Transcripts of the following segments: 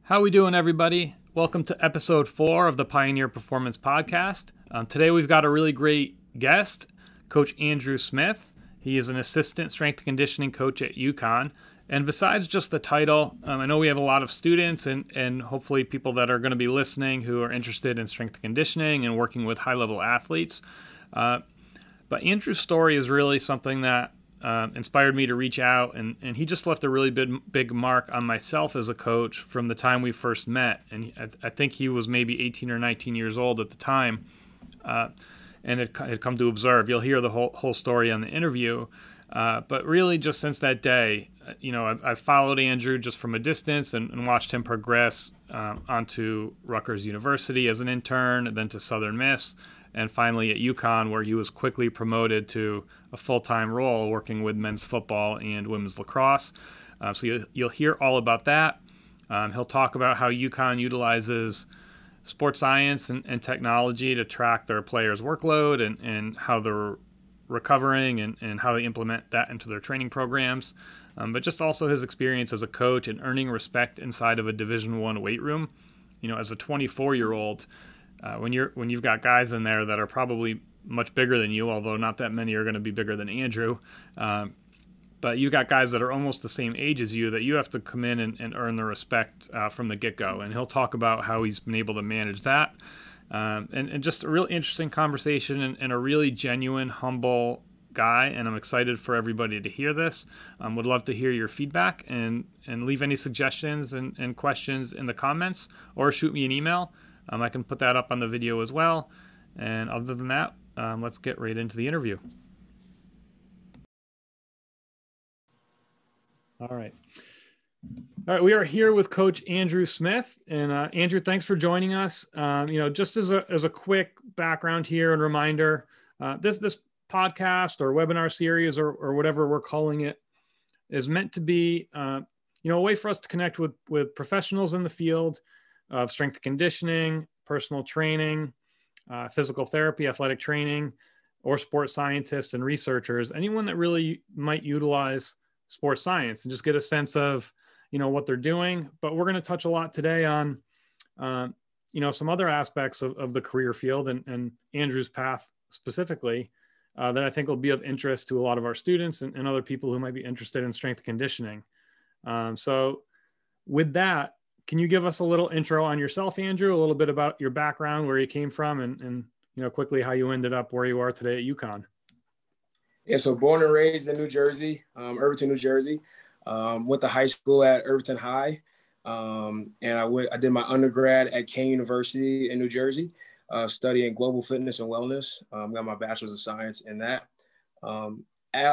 How we doing, everybody? Welcome to episode 4 of the Pioneer Performance Podcast. Today we've got a really great guest, Coach Andrew Smith. He is an assistant strength and conditioning coach at UConn. And besides just the title, I know we have a lot of students and hopefully people that are going to be listening who are interested in strength and conditioning and working with high-level athletes. But Andrew's story is really something that inspired me to reach out, and he just left a really big mark on myself as a coach from the time we first met. And I think he was maybe 18 or 19 years old at the time, and had come to observe. You'll hear the whole story on the interview, but really just since that day, I've followed Andrew just from a distance and watched him progress onto Rutgers University as an intern, and then to Southern Miss, and finally at UConn, where he was quickly promoted to a full-time role working with men's football and women's lacrosse. So you'll hear all about that. He'll talk about how UConn utilizes sports science and technology to track their players' workload and how they're recovering and how they implement that into their training programs. But just also his experience as a coach and earning respect inside of a Division I weight room. As a 24-year-old, when you've got guys in there that are probably much bigger than you, although not that many are going to be bigger than Andrew, but you've got guys that are almost the same age as you that you have to come in and earn the respect from the get-go. And he'll talk about how he's been able to manage that. And just a real interesting conversation and a really genuine, humble guy. And I'm excited for everybody to hear this. Would love to hear your feedback and leave any suggestions and questions in the comments, or shoot me an email. I can put that up on the video as well. And other than that, let's get right into the interview. All right, we are here with Coach Andrew Smith. And Andrew, thanks for joining us. Just as a quick background here and reminder, this podcast or webinar series or whatever we're calling it is meant to be a way for us to connect with professionals in the field of strength and conditioning, personal training, physical therapy, athletic training, or sports scientists and researchers, anyone that really might utilize sports science, and just get a sense of, what they're doing. But we're going to touch a lot today on, some other aspects of the career field and Andrew's path specifically that I think will be of interest to a lot of our students and other people who might be interested in strength and conditioning. So with that, can you give us a little intro on yourself, Andrew, a little bit about your background, where you came from, and quickly how you ended up where you are today at UConn? Yeah, so born and raised in New Jersey, Irvington, New Jersey. Went to high school at Irvington High, and I did my undergrad at Kane University in New Jersey, studying global fitness and wellness. Got my bachelor's of science in that.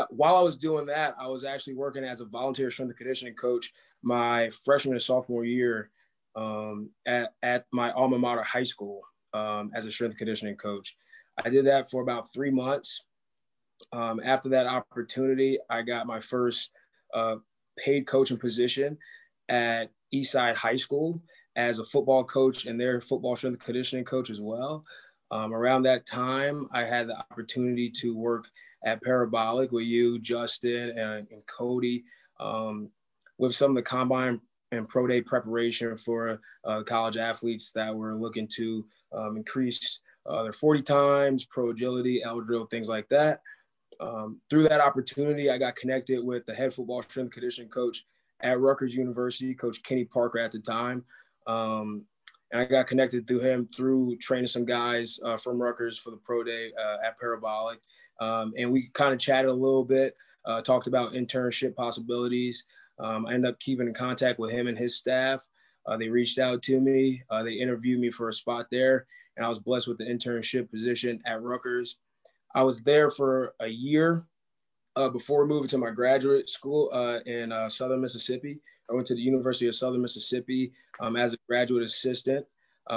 While I was doing that, I was actually working as a volunteer strength and conditioning coach my freshman and sophomore year at my alma mater high school as a strength and conditioning coach. I did that for about 3 months. After that opportunity, I got my first paid coaching position at Eastside High School as a football coach and their football strength and conditioning coach as well. Around that time, I had the opportunity to work at Parabolic with you, Justin, and Cody, with some of the combine and pro day preparation for college athletes that were looking to increase their 40 times, pro agility, elbow drill, things like that. Through that opportunity, I got connected with the head football strength and conditioning coach at Rutgers University, Coach Kenny Parker at the time. And I got connected through him through training some guys from Rutgers for the pro day at Parabolic. And we kind of chatted a little bit, talked about internship possibilities. I ended up keeping in contact with him and his staff. They reached out to me. They interviewed me for a spot there, and I was blessed with the internship position at Rutgers. I was there for a year before moving to my graduate school in Southern Mississippi. I went to the University of Southern Mississippi as a graduate assistant,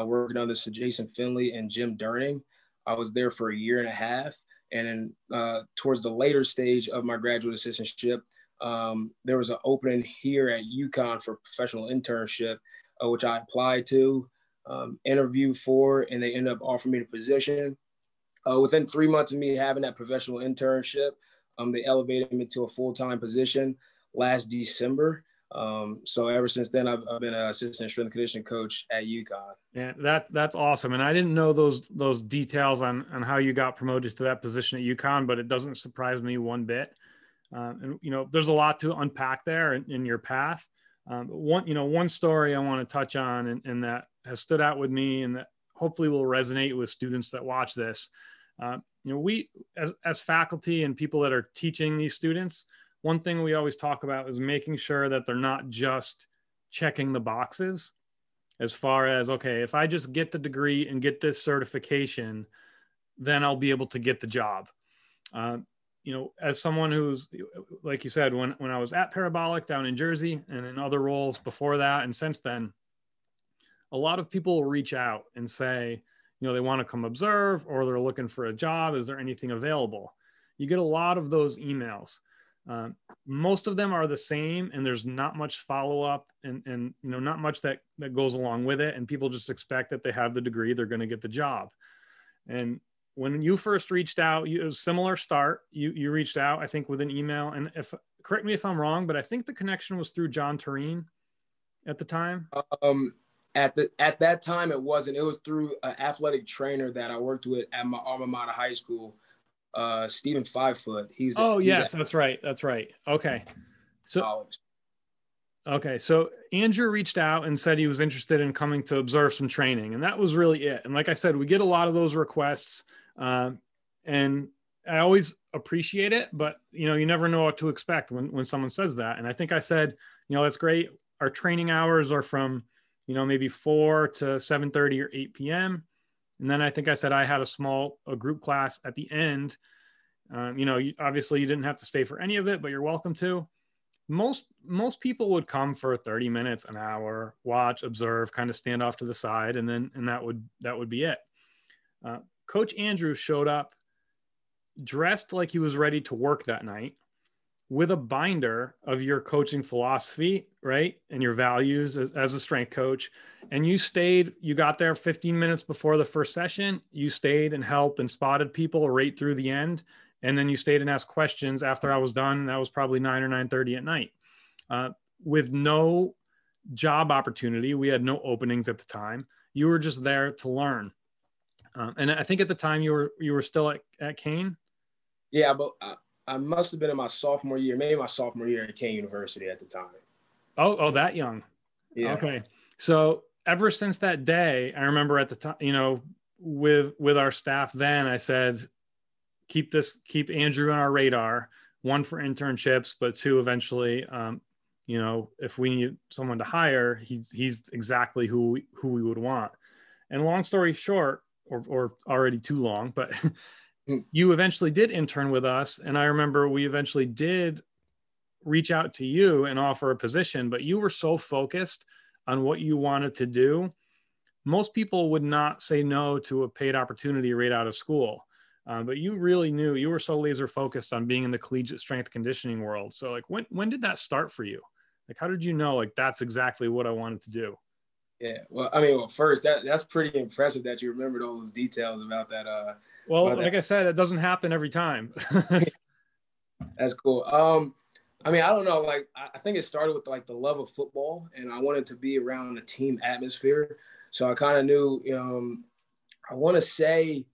working under Jason Finley and Jim Durning. I was there for a year and a half. And then towards the later stage of my graduate assistantship, there was an opening here at UConn for professional internship, which I applied to, interviewed for, and they ended up offering me the position. Within 3 months of me having that professional internship, they elevated me to a full-time position last December. So ever since then, I've been an assistant strength and conditioning coach at UConn. Yeah, that's awesome. And I didn't know those details on how you got promoted to that position at UConn, but it doesn't surprise me one bit. And there's a lot to unpack there in your path. One story I want to touch on and that has stood out with me and that hopefully will resonate with students that watch this. We as faculty and people that are teaching these students, one thing we always talk about is making sure that they're not just checking the boxes as far as, okay, if I just get the degree and get this certification, then I'll be able to get the job. As someone who's, like you said, when I was at Parabolic down in Jersey and in other roles before that, and since then, a lot of people will reach out and say, they want to come observe or they're looking for a job. Is there anything available? You get a lot of those emails. Most of them are the same and there's not much follow-up and not much that goes along with it. And people just expect that they have the degree, they're going to get the job. And when you first reached out, it was a similar start. You reached out, I think, with an email. And correct me if I'm wrong, but I think the connection was through John Tureen at the time. At that time, it wasn't. It was through an athletic trainer that I worked with at my alma mater high school, Stephen 5 Foot. That's right. That's right. Okay. So Andrew reached out and said he was interested in coming to observe some training. And that was really it. And like I said, we get a lot of those requests. And I always appreciate it, but you never know what to expect when someone says that. And I think I said, that's great. Our training hours are from, maybe 4 to 7:30 or 8 p.m. And then I think I said I had a group class at the end. Obviously you didn't have to stay for any of it, but you're welcome to. Most people would come for 30 minutes, an hour, watch, observe, kind of stand off to the side. And that would be it. Coach Andrew showed up dressed like he was ready to work that night with a binder of your coaching philosophy, right? And your values as a strength coach. And you got there 15 minutes before the first session. You stayed and helped and spotted people right through the end. And then you stayed and asked questions after I was done. That was probably 9 or 9:30 at night. With no job opportunity. We had no openings at the time. You were just there to learn. And I think at the time you were still at Kane. Yeah, but I must have been in my sophomore year, maybe my sophomore year at Kane University at the time. Oh, that young. Yeah. Okay. So ever since that day, I remember at the time, with our staff then, I said, keep Andrew on our radar, 1 for internships, but 2, eventually, if we need someone to hire, he's exactly who we would want. And long story short, or already too long, but you eventually did intern with us. And I remember we eventually did reach out to you and offer a position, but you were so focused on what you wanted to do. Most people would not say no to a paid opportunity right out of school. But you really knew, you were so laser focused on being in the collegiate strength conditioning world. So like, when did that start for you? Like, how did you know, like, that's exactly what I wanted to do? Yeah. Well, first that's pretty impressive that you remembered all those details about that. Like I said, it doesn't happen every time. That's cool. I don't know. Like, I think it started with like the love of football, and I wanted to be around the team atmosphere. So I kind of knew, I want to say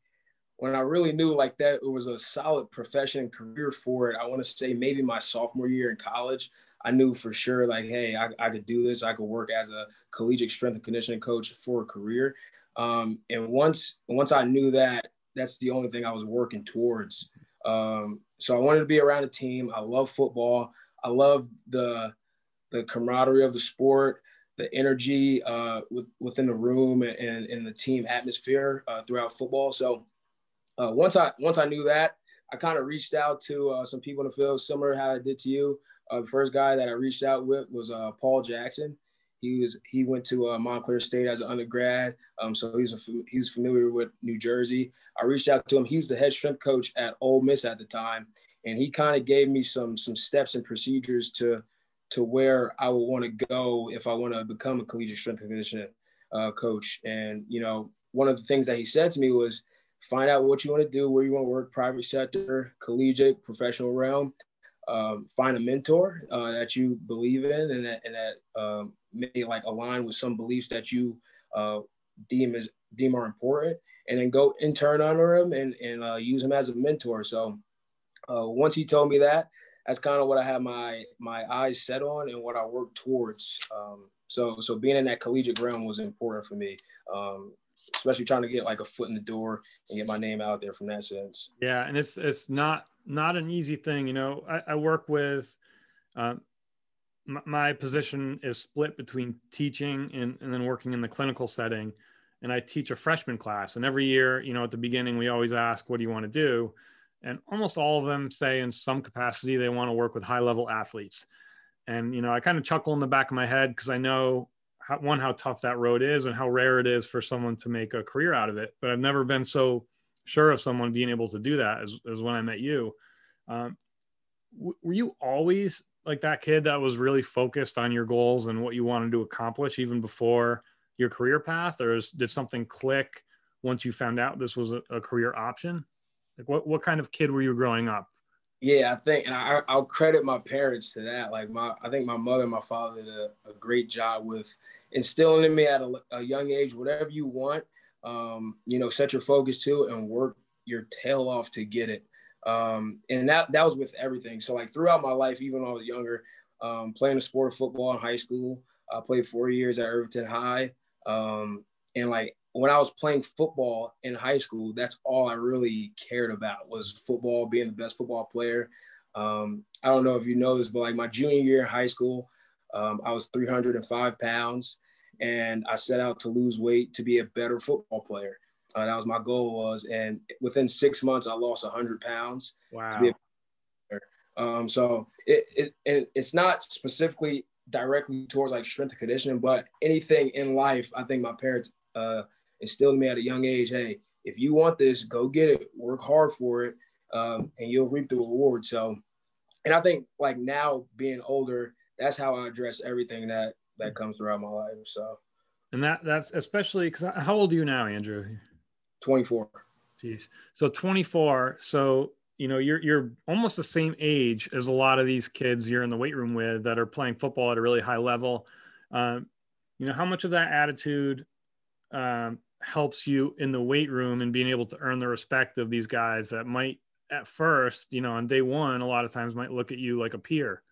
when I really knew like that it was a solid profession and career for it, I want to say maybe my sophomore year in college. I knew for sure, like, hey, I could do this. I could work as a collegiate strength and conditioning coach for a career. And once I knew that, that's the only thing I was working towards. So I wanted to be around a team. I love football. I love the camaraderie of the sport, the energy within the room and the team atmosphere throughout football. So once I knew that, I kind of reached out to some people in the field, similar to how I did to you. The first guy that I reached out with was Paul Jackson. He went to Montclair State as an undergrad, so he was familiar with New Jersey. I reached out to him. He was the head strength coach at Ole Miss at the time, and he kind of gave me some steps and procedures to where I would want to go if I want to become a collegiate strength and conditioning coach. And one of the things that he said to me was, find out what you want to do, where you want to work, private sector, collegiate, professional realm. find a mentor that you believe in and that may like align with some beliefs that you deem are important, and then go intern under him and use him as a mentor. So once he told me that, that's kind of what I had my eyes set on and what I worked towards. So being in that collegiate realm was important for me, especially trying to get like a foot in the door and get my name out there from that sense. Yeah, and it's not an easy thing. You know, I work with my position is split between teaching and then working in the clinical setting. And I teach a freshman class. And every year, you know, at the beginning, we always ask, what do you want to do? And almost all of them say in some capacity, they want to work with high level athletes. And, you know, I kind of chuckle in the back of my head because I know how tough that road is and how rare it is for someone to make a career out of it. But I've never been so sure of someone being able to do that as when I met you. Were you always like that kid that was really focused on your goals and what you wanted to accomplish even before your career path, or did something click once you found out this was a career option? Like what kind of kid were you growing up? Yeah, I think, and I'll credit my parents to that. Like I think my mother and my father did a great job with instilling in me at a young age, whatever you want, you know, set your focus to and work your tail off to get it. And that was with everything. So like throughout my life, even when I was younger, playing the sport of football in high school, I played 4 years at Irvington High. And like when I was playing football in high school, that's all I really cared about was football, being the best football player. I don't know if you know this, but like my junior year in high school, I was 305 pounds and I set out to lose weight to be a better football player. That was my goal was, and within 6 months, I lost 100 pounds. Wow. To be a player. So it's not specifically directly towards like strength and conditioning, but anything in life, I think my parents instilled in me at a young age, hey, if you want this, go get it, work hard for it, and you'll reap the reward. So, and I think like now being older, that's how I address everything that comes throughout my life. So, and that's especially because how old are you now, Andrew? 24. Jeez. So 24. So, you know, you're almost the same age as a lot of these kids you're in the weight room with that are playing football at a really high level. You know, how much of that attitude helps you in the weight room and being able to earn the respect of these guys that might at first, you know, on day one, a lot of times might look at you like a peer?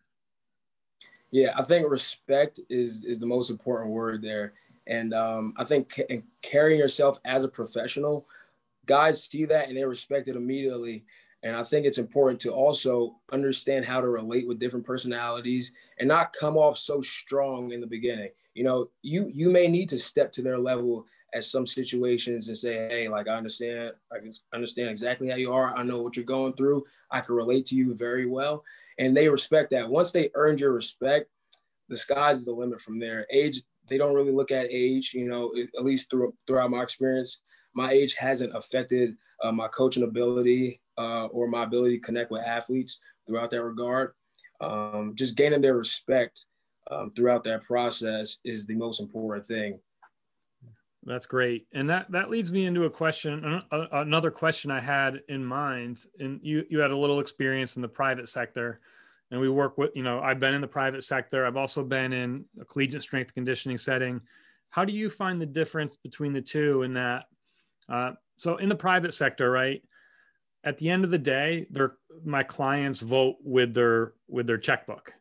Yeah, I think respect is the most important word there. And I think carrying yourself as a professional, guys see that and they respect it immediately. And I think it's important to also understand how to relate with different personalities and not come off so strong in the beginning. You know, you may need to step to their level at some situations and say, hey, like I understand exactly how you are. I know what you're going through. I can relate to you very well. And they respect that. Once they earned your respect, the sky's is the limit from there. Age, they don't really look at age, you know, at least throughout my experience. My age hasn't affected my coaching ability or my ability to connect with athletes throughout that regard. Just gaining their respect throughout that process is the most important thing. That's great. And that leads me into a question, another question I had in mind. And you had a little experience in the private sector, and we work with, you know, I've been in the private sector. I've also been in a collegiate strength and conditioning setting. How do you find the difference between the two in that? So in the private sector, right, at the end of the day, my clients vote with their checkbook,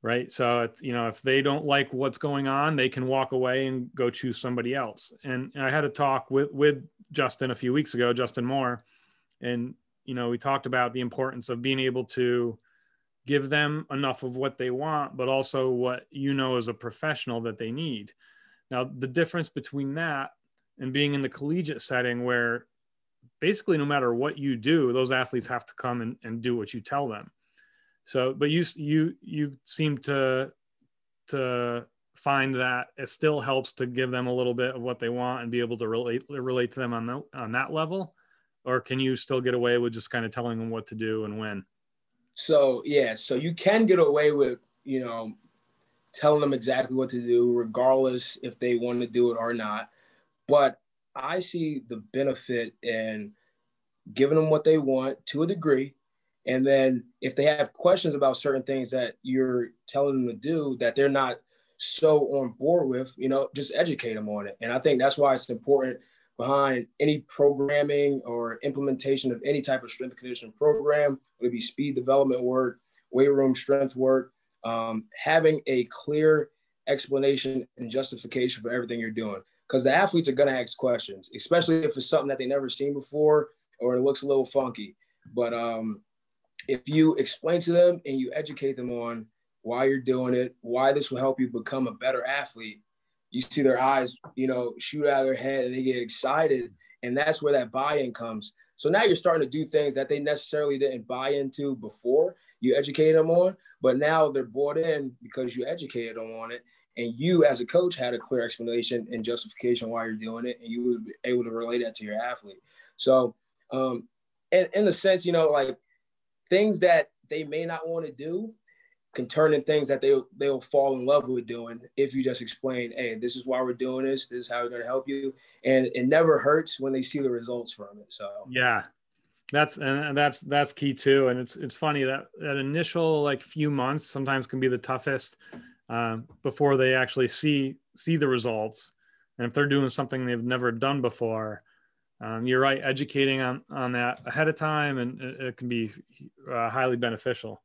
right? So, you know, if they don't like what's going on, they can walk away and go choose somebody else. And I had a talk with Justin a few weeks ago, Justin Moore, and, you know, we talked about the importance of being able to give them enough of what they want, but also what, you know, as a professional that they need. Now, the difference between that and being in the collegiate setting where basically no matter what you do, those athletes have to come and do what you tell them. So, but you seem to find that it still helps to give them a little bit of what they want and be able to relate to them on that level, or can you still get away with just kind of telling them what to do and when? So yeah, so you can get away with, you know, telling them exactly what to do, regardless if they want to do it or not. But I see the benefit in giving them what they want to a degree, And then if they have questions about certain things that you're telling them to do that they're not so on board with, just educate them on it. And I think that's why it's important behind any programming or implementation of any type of strength and conditioning program, whether it be speed development work, weight room strength work, having a clear explanation and justification for everything you're doing. Because the athletes are going to ask questions, especially if it's something that they've never seen before or it looks a little funky. But if you explain to them and you educate them on why you're doing it, why this will help you become a better athlete, you see their eyes, shoot out of their head and they get excited. And that's where that buy-in comes. So now you're starting to do things that they necessarily didn't buy into before you educated them on, but now they're bought in because you educated them on it. And you as a coach had a clear explanation and justification why you're doing it. And you would be able to relate that to your athlete. So in the sense, like things that they may not want to do can turn in things that they'll fall in love with doing if you just explain, hey, this is why we're doing this. This is how we're going to help you. And it never hurts when they see the results from it. So yeah, that's key too. And it's funny that initial like few months sometimes can be the toughest before they actually see the results. And if they're doing something they've never done before, you're right, educating on that ahead of time, and it can be highly beneficial.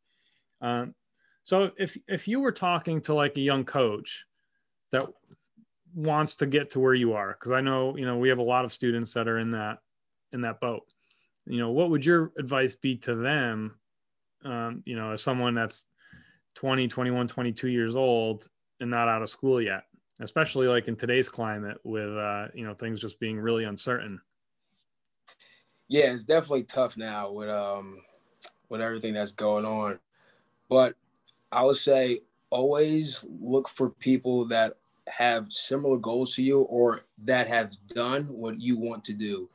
So if you were talking to like a young coach that wants to get to where you are, because I know, we have a lot of students that are in that boat, what would your advice be to them, as someone that's 20, 21, 22 years old and not out of school yet, especially like in today's climate with, things just being really uncertain? Yeah, it's definitely tough now with everything that's going on. But I would say always look for people that have similar goals to you or that have done what you want to do.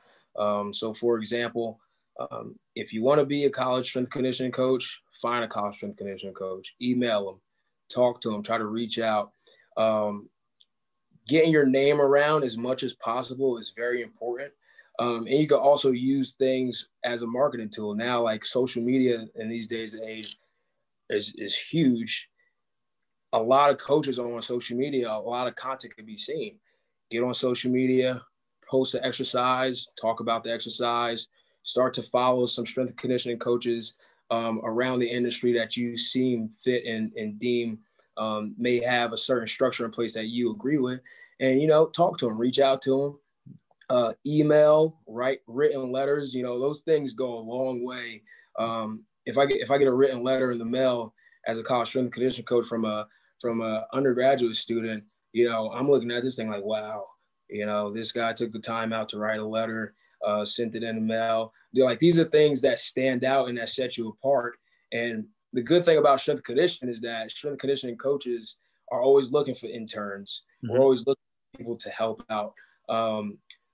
So, for example, if you want to be a college strength conditioning coach, find a college strength conditioning coach, email them, talk to them, try to reach out. Getting your name around as much as possible is very important. And you can also use things as a marketing tool. Now, like social media in these days and age is huge. A lot of coaches are on social media. A lot of content can be seen. Get on social media, post an exercise, talk about the exercise, start to follow some strength and conditioning coaches around the industry that you seem fit and deem may have a certain structure in place that you agree with. And, talk to them, reach out to them, email, write written letters. Those things go a long way. If I get a written letter in the mail as a college strength and conditioning coach from a undergraduate student, I'm looking at this thing like, wow, this guy took the time out to write a letter, sent it in the mail. These are things that stand out and that set you apart. And the good thing about strength and conditioning is that strength and conditioning coaches are always looking for interns. Mm-hmm. We're always looking for people to help out.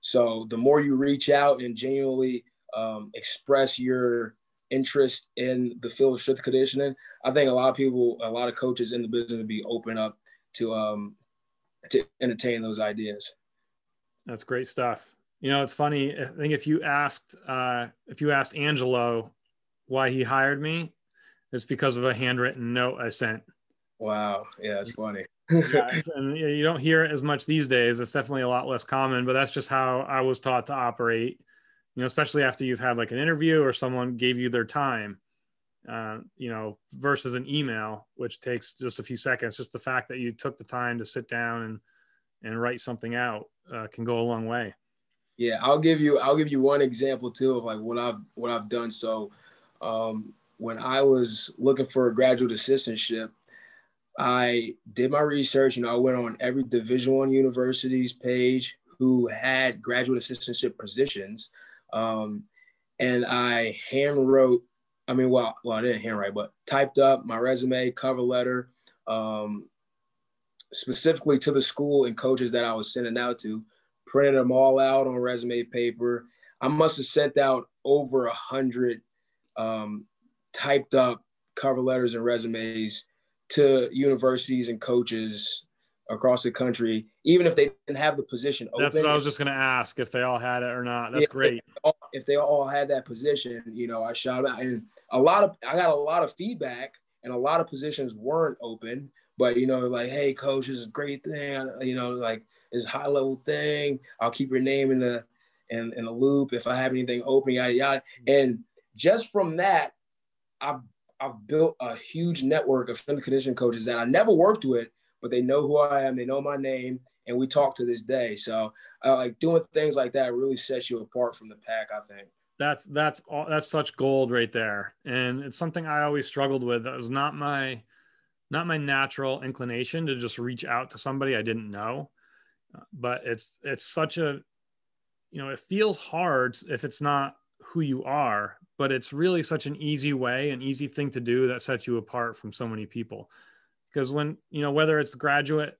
So the more you reach out and genuinely express your interest in the field of strength conditioning, I think a lot of coaches in the business would be open up to entertain those ideas. That's great stuff. It's funny. I think if you asked Angelo why he hired me, it's because of a handwritten note I sent. Wow. Yeah, that's funny. Yeah, and you don't hear it as much these days. It's definitely a lot less common, but that's just how I was taught to operate. Especially after you've had like an interview or someone gave you their time, versus an email, which takes just a few seconds. Just the fact that you took the time to sit down and write something out can go a long way. Yeah, I'll give you one example too of like what I've done. So when I was looking for a graduate assistantship, I did my research. I went on every Division I university's page who had graduate assistantship positions. And I hand wrote, I didn't handwrite, but typed up my resume, cover letter, specifically to the school and coaches that I was sending out to, printed them all out on resume paper. I must have sent out over 100 typed up cover letters and resumes to universities and coaches across the country, even if they didn't have the position open. That's what I was just going to ask, if they all had it or not. That's Yeah, great. if they all had that position, you know, I shot out, and I got a lot of feedback, and a lot of positions weren't open. But you know, like, hey, coach, this is a great thing. You know, like this high level thing. I'll keep your name in the loop if I have anything open, yada yada. And just from that, I've built a huge network of strength and conditioning coaches that I never worked with, but they know who I am, they know my name, and we talk to this day. So like doing things like that really sets you apart from the pack, I think. That's such gold right there. And it's something I always struggled with. That was not my natural inclination to just reach out to somebody I didn't know. But it's such a, you know, it feels hard if it's not who you are, but it's really such an easy way, an easy thing to do that sets you apart from so many people. Because when, you know, whether it's graduate,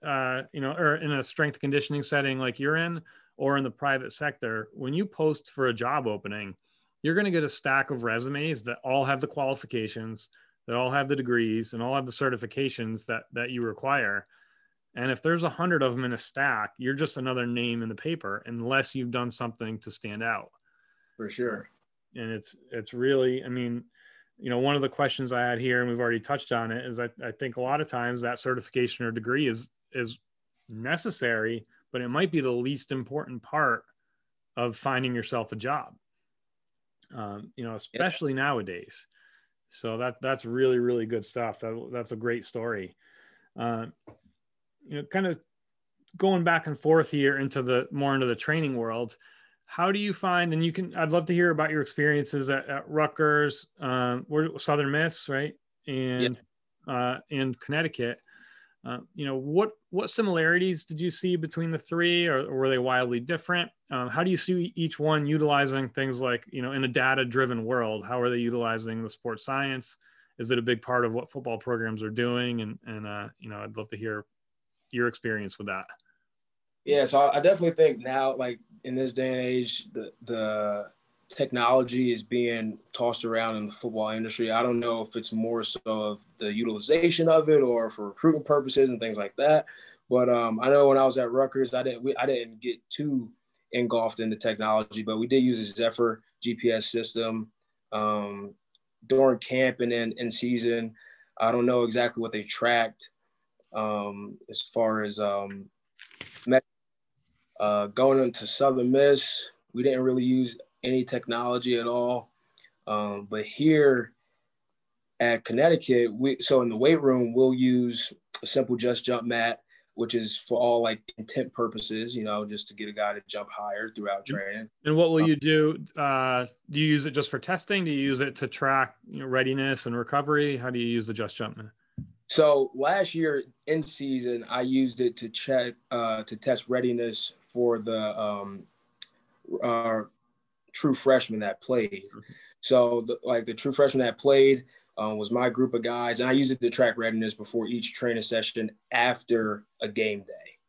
you know, or in a strength conditioning setting like you're in, or in the private sector, when you post for a job opening, you're going to get a stack of resumes that all have the qualifications, that all have the degrees, and all have the certifications that you require. And if there's 100 of them in a stack, you're just another name in the paper, unless you've done something to stand out. For sure. And it's really, I mean, you know, one of the questions I had here, and we've already touched on it, is I think a lot of times that certification or degree is necessary, but it might be the least important part of finding yourself a job. You know, especially nowadays. So that's really, really good stuff. That's a great story. You know, kind of going back and forth here into the training world. How do you find, and I'd love to hear about your experiences at Rutgers, we're Southern Miss, right? And Connecticut. You know, what similarities did you see between the three, or were they wildly different? How do you see each one utilizing things like, you know, in a data-driven world? How are they utilizing the sports science? Is it a big part of what football programs are doing? And you know, I'd love to hear your experience with that. Yeah, so I definitely think now, like in this day and age, the technology is being tossed around in the football industry. I don't know if it's more so of the utilization of it or for recruiting purposes and things like that. But I know when I was at Rutgers, I didn't get too engulfed in the technology, but we did use a Zephyr GPS system during camp and then in season. I don't know exactly what they tracked as far as going into Southern Miss. We didn't really use any technology at all. But here at Connecticut, so in the weight room, we'll use a simple just jump mat, which is for all like intent purposes, you know, just to get a guy to jump higher throughout training. And what will you do? Do you use it just for testing? Do you use it to track, you know, readiness and recovery? How do you use the just jump mat? So last year in season, I used it to check to test readiness for the true freshmen that played. So the true freshmen that played was my group of guys, and I used it to track readiness before each training session after a game day.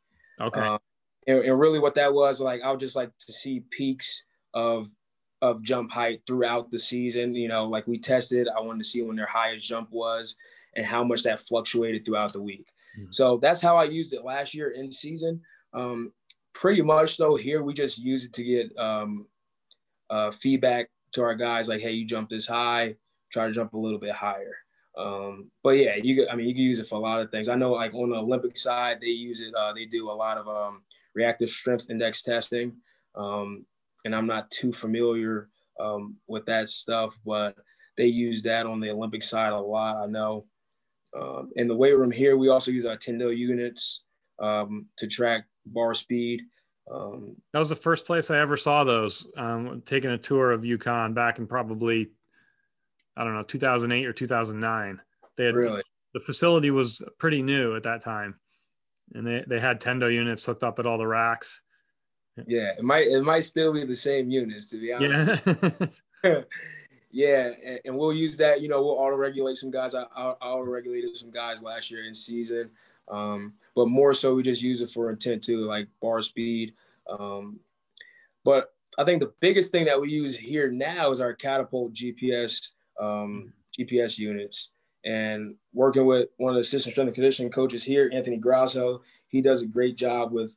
Okay. And really what that was, like, I would just like to see peaks of jump height throughout the season. You know, like we tested, I wanted to see when their highest jump was and how much that fluctuated throughout the week. Mm-hmm. So that's how I used it last year in season. Pretty much though, here we just use it to get feedback to our guys, like, hey, you jumped this high, try to jump a little bit higher. But yeah, you can use it for a lot of things. I know, like on the Olympic side, they use it. They do a lot of reactive strength index testing, and I'm not too familiar with that stuff, but they use that on the Olympic side a lot, I know. In the weight room here, we also use our Tyndall units to track bar speed. That was the first place I ever saw those, taking a tour of UConn back in probably, I don't know, 2008 or 2009. Really? The facility was pretty new at that time, and they had Tendo units hooked up at all the racks. Yeah, it might still be the same units, to be honest. Yeah. Yeah, and we'll use that. You know, we'll auto-regulate some guys. I auto-regulated some guys last year in season, but more so we just use it for intent too, like bar speed. But I think the biggest thing that we use here now is our catapult GPS GPS units, And working with one of the assistant strength and conditioning coaches here, Anthony Grasso, he does a great job with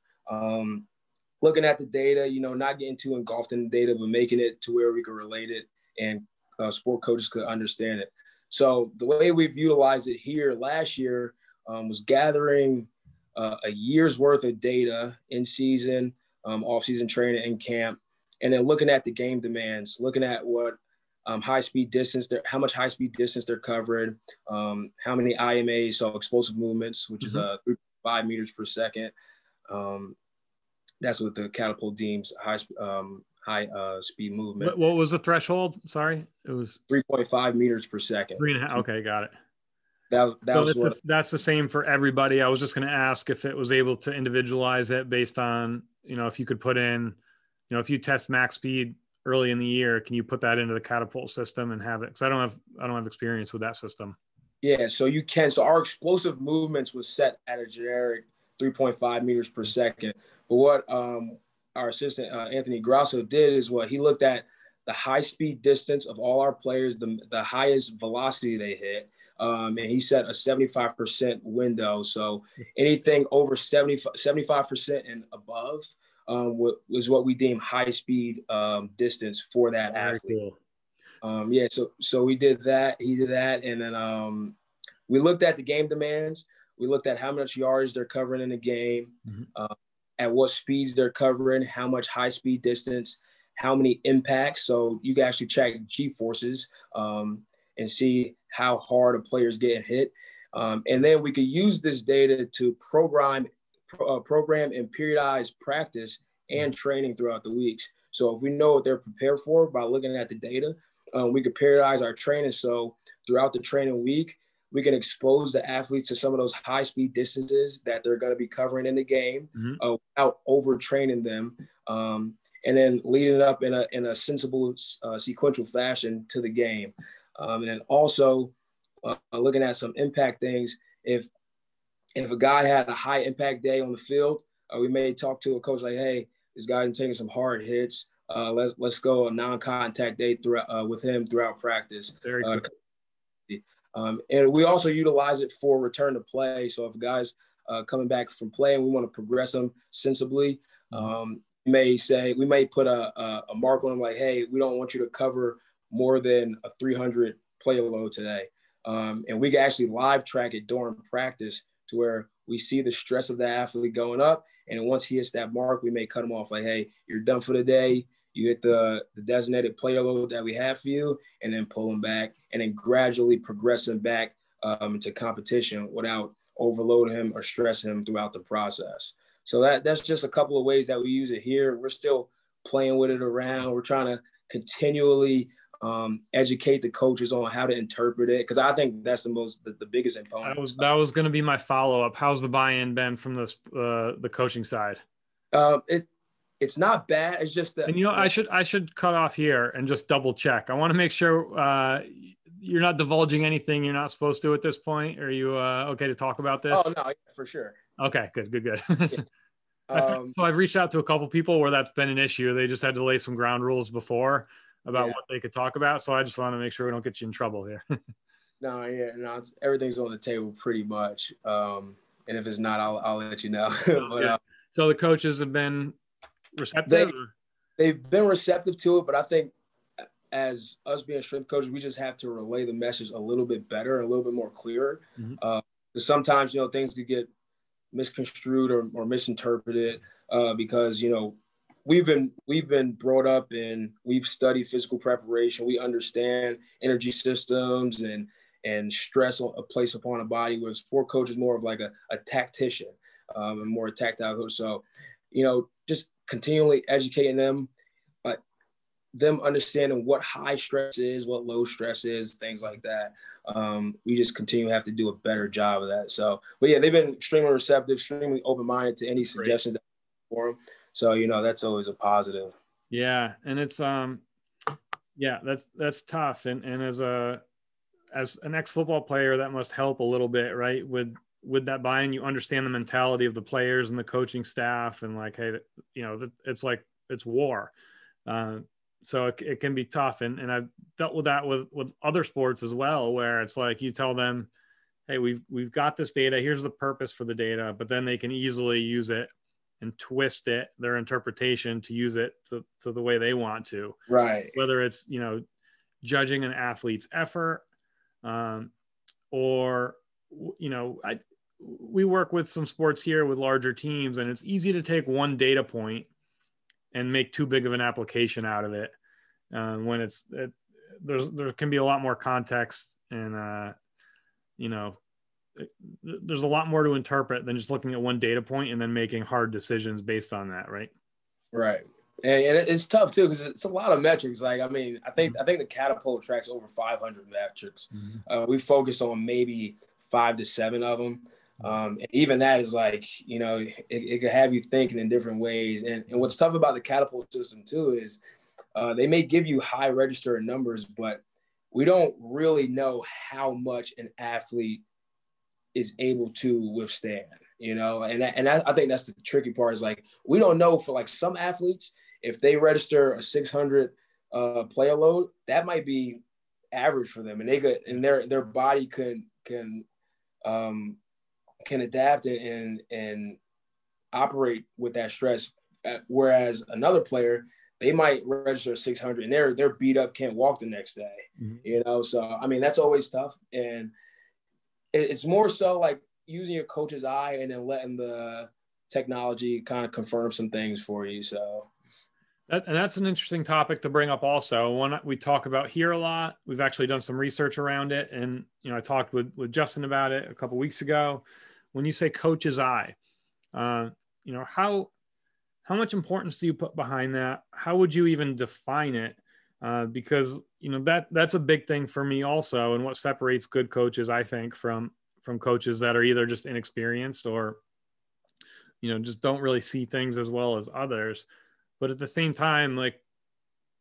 looking at the data, not getting too engulfed in the data, but making it to where we can relate it and sport coaches could understand it. So the way we've utilized it here last year was gathering a year's worth of data in season, off-season training and camp, and then looking at the game demands, looking at what high-speed distance, how much high-speed distance they're covering, how many IMAs, so explosive movements, which is 5 meters per second. That's what the catapult deems high speed movement. What was the threshold? Sorry, it was 3.5 meters per second. 3.5. Okay, got it. That's the same for everybody. I was just going to ask if it was able to individualize it based on, if you could put in, if you test max speed early in the year, can you put that into the catapult system and have it? Because I don't have experience with that system. Yeah, so you can. So our explosive movements was set at a generic 3.5 meters per second. But what our assistant Anthony Grasso did is he looked at the high speed distance of all our players, the highest velocity they hit, and he set a 75% window. So anything over 75% and above was what we deem high speed distance for that athlete. Cool. So we did that. He did that, and then we looked at the game demands. We looked at how much yards they're covering in the game, at what speeds they're covering, how much high-speed distance, how many impacts. So you can actually check G-forces and see how hard a player's getting hit. And then we could use this data to program and periodize practice and training throughout the weeks. So if we know what they're prepared for by looking at the data, we could periodize our training. So throughout the training week, we can expose the athletes to some of those high-speed distances that they're going to be covering in the game without overtraining them, and then leading up in a sensible, sequential fashion to the game. And then also looking at some impact things. If a guy had a high-impact day on the field, we may talk to a coach like, hey, this guy's taking some hard hits. Let's go a non-contact day with him throughout practice. Very cool. And we also utilize it for return to play. So if a guy's coming back from play and we want to progress them sensibly, we may put a mark on them like, hey, we don't want you to cover more than a 300 player load today. And we can actually live track it during practice to where we see the stress of the athlete going up. And once he hits that mark, we may cut him off like, hey, you're done for the day. You hit the designated player load that we have for you, and then pull them back, and then gradually progress them back into competition without overloading him or stressing him throughout the process. So that's just a couple of ways that we use it here. We're still playing with it around. We're trying to continually educate the coaches on how to interpret it, because I think that's the biggest component. That was going to be my follow-up. How's the buy-in been from the coaching side? It's not bad. It's just that. And I should cut off here and just double check. I want to make sure you're not divulging anything you're not supposed to at this point. Are you okay to talk about this? Oh no, for sure. Okay, good. Yeah. So I've reached out to a couple people where that's been an issue. They just had to lay some ground rules before about what they could talk about. So I just want to make sure we don't get you in trouble here. No, everything's on the table pretty much. And if it's not, I'll let you know. But, so the coaches have been receptive? They've been receptive to it, but I think as us being strength coaches, we just have to relay the message a little bit better and a little bit more clear. Because sometimes, things could get misconstrued or misinterpreted because, we've been brought up and we've studied physical preparation. We understand energy systems and stress placed upon a body, where a sport coach is more of like a tactician and more a tactile coach. So, just continually educating them, but them understanding what high stress is, what low stress is, things like that. We just continue to have to do a better job of that. So, but yeah, they've been extremely receptive, extremely open-minded to any suggestions for them. So, that's always a positive. Yeah. And it's, that's tough. And as an ex-football player, that must help a little bit, right? With that buy-in, you understand the mentality of the players and the coaching staff, and like, hey, it's like, it's war. So it can be tough. And I've dealt with that with other sports as well, where it's like you tell them, hey, we've got this data. Here's the purpose for the data, but then they can easily use it and twist it, their interpretation, to use it to the way they want to. Right. Whether it's, judging an athlete's effort, or, we work with some sports here with larger teams, and it's easy to take one data point and make too big of an application out of it. When there can be a lot more context, and, there's a lot more to interpret than just looking at one data point and then making hard decisions based on that. Right. Right. And it's tough too, because it's a lot of metrics. Like, I mean, I think the Catapult tracks over 500 metrics. We focus on maybe 5 to 7 of them. And even that is like, it can have you thinking in different ways. And what's tough about the Catapult system too is they may give you high register numbers, but we don't really know how much an athlete is able to withstand, and I think that's the tricky part, is like, we don't know for like some athletes, if they register a 600 player load, that might be average for them, and they could, and their body can adapt and operate with that stress. Whereas another player, they might register 600 and they're beat up, can't walk the next day, So, I mean, that's always tough. And it's more so like using your coach's eye and then letting the technology kind of confirm some things for you. So that's an interesting topic to bring up also. One we talk about here a lot. We've actually done some research around it. And, I talked with Justin about it a couple of weeks ago. When you say coach's eye, how much importance do you put behind that? How would you even define it? Because, that's a big thing for me also. And what separates good coaches, I think, from coaches that are either just inexperienced or, just don't really see things as well as others. But at the same time, like,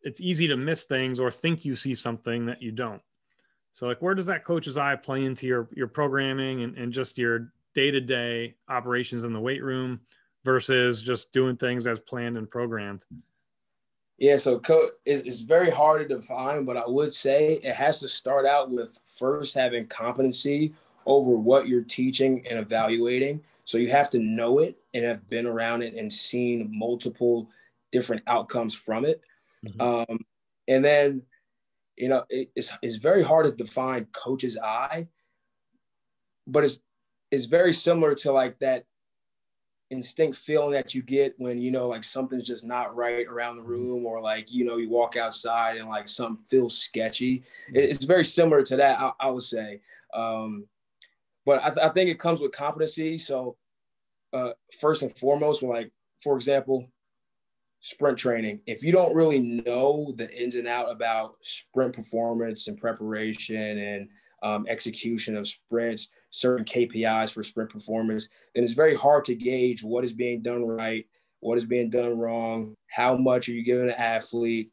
it's easy to miss things or think you see something that you don't. So, like, where does that coach's eye play into your programming and just your day-to-day operations in the weight room versus just doing things as planned and programmed? Yeah, so it's very hard to define, but I would say it has to start out with first having competency over what you're teaching and evaluating. So you have to know it and have been around it and seen multiple different outcomes from it. And then, it's very hard to define coach's eye, but it's very similar to like that instinct feeling that you get when, like something's just not right around the room, or like, you walk outside and like something feels sketchy. It's very similar to that, I would say. But I think it comes with competency. So first and foremost, like, for example, sprint training, if you don't really know the ins and out about sprint performance and preparation and execution of sprints, certain KPIs for sprint performance, then it's very hard to gauge what is being done right, what is being done wrong, how much are you giving an athlete,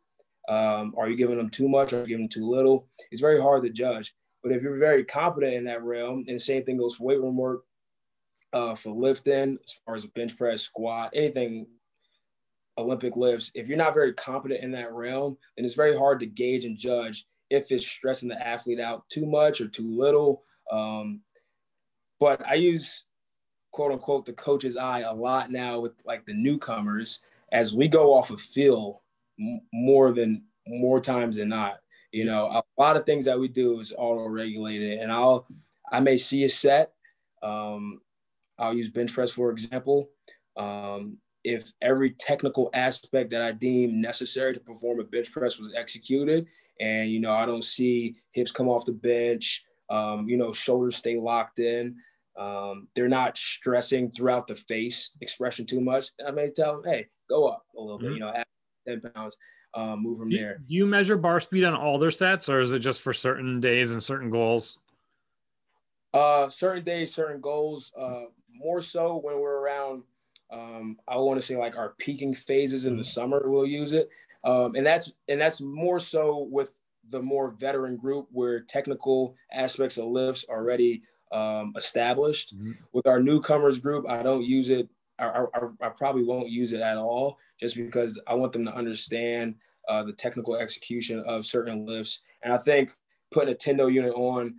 are you giving them too much, or are you giving them too little? It's very hard to judge. But if you're very competent in that realm, and the same thing goes for weight room work, for lifting, as far as bench press, squat, anything Olympic lifts, if you're not very competent in that realm, then it's very hard to gauge and judge if it's stressing the athlete out too much or too little. But I use, quote unquote, the coach's eye a lot now with like the newcomers, as we go off of feel more times than not. A lot of things that we do is auto regulated, and I may see a set. I'll use bench press, for example. If every technical aspect that I deem necessary to perform a bench press was executed, and, I don't see hips come off the bench, shoulders stay locked in, they're not stressing throughout the face expression too much, I may tell them, hey, go up a little bit, add 10 pounds, move from there. Do you measure bar speed on all their sets, or is it just for certain days and certain goals? Certain days, certain goals, more so when we're around, I want to say like our peaking phases in the summer, we'll use it. And that's more so with the more veteran group, where technical aspects of lifts are already established. With our newcomers group, I don't use it. I probably won't use it at all, just because I want them to understand the technical execution of certain lifts. And I think putting a Tendo unit on,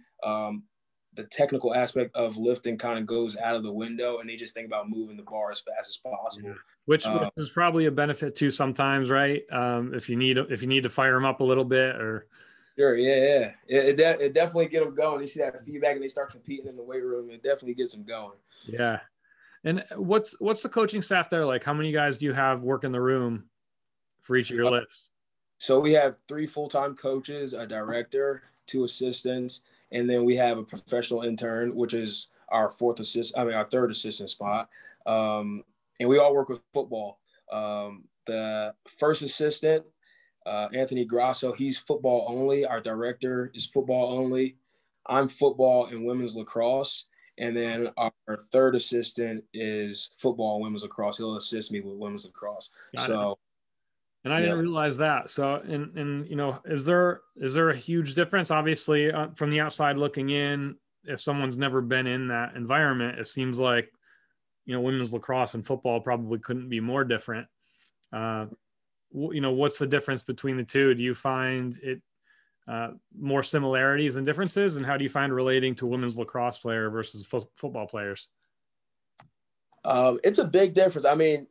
the technical aspect of lifting kind of goes out of the window, and they just think about moving the bar as fast as possible. Yeah. Which is probably a benefit too sometimes, right? If you need to fire them up a little bit, or sure, yeah. It definitely get them going. You see that feedback, and they start competing in the weight room. It definitely gets them going. Yeah. And what's the coaching staff there like? How many guys do you have work in the room for each of your lifts? So we have 3 full-time coaches, a director, 2 assistants, and then we have a professional intern, which is our our third assistant spot. And we all work with football. The first assistant, Anthony Grasso, he's football only. Our director is football only. I'm football and women's lacrosse. And then our third assistant is football and women's lacrosse. He'll assist me with women's lacrosse. And I didn't realize that. So, and is there a huge difference? Obviously, from the outside looking in, if someone's never been in that environment, it seems like, women's lacrosse and football probably couldn't be more different. What's the difference between the two? Do you find it more similarities and differences? And how do you find relating to women's lacrosse player versus football players? It's a big difference. I mean,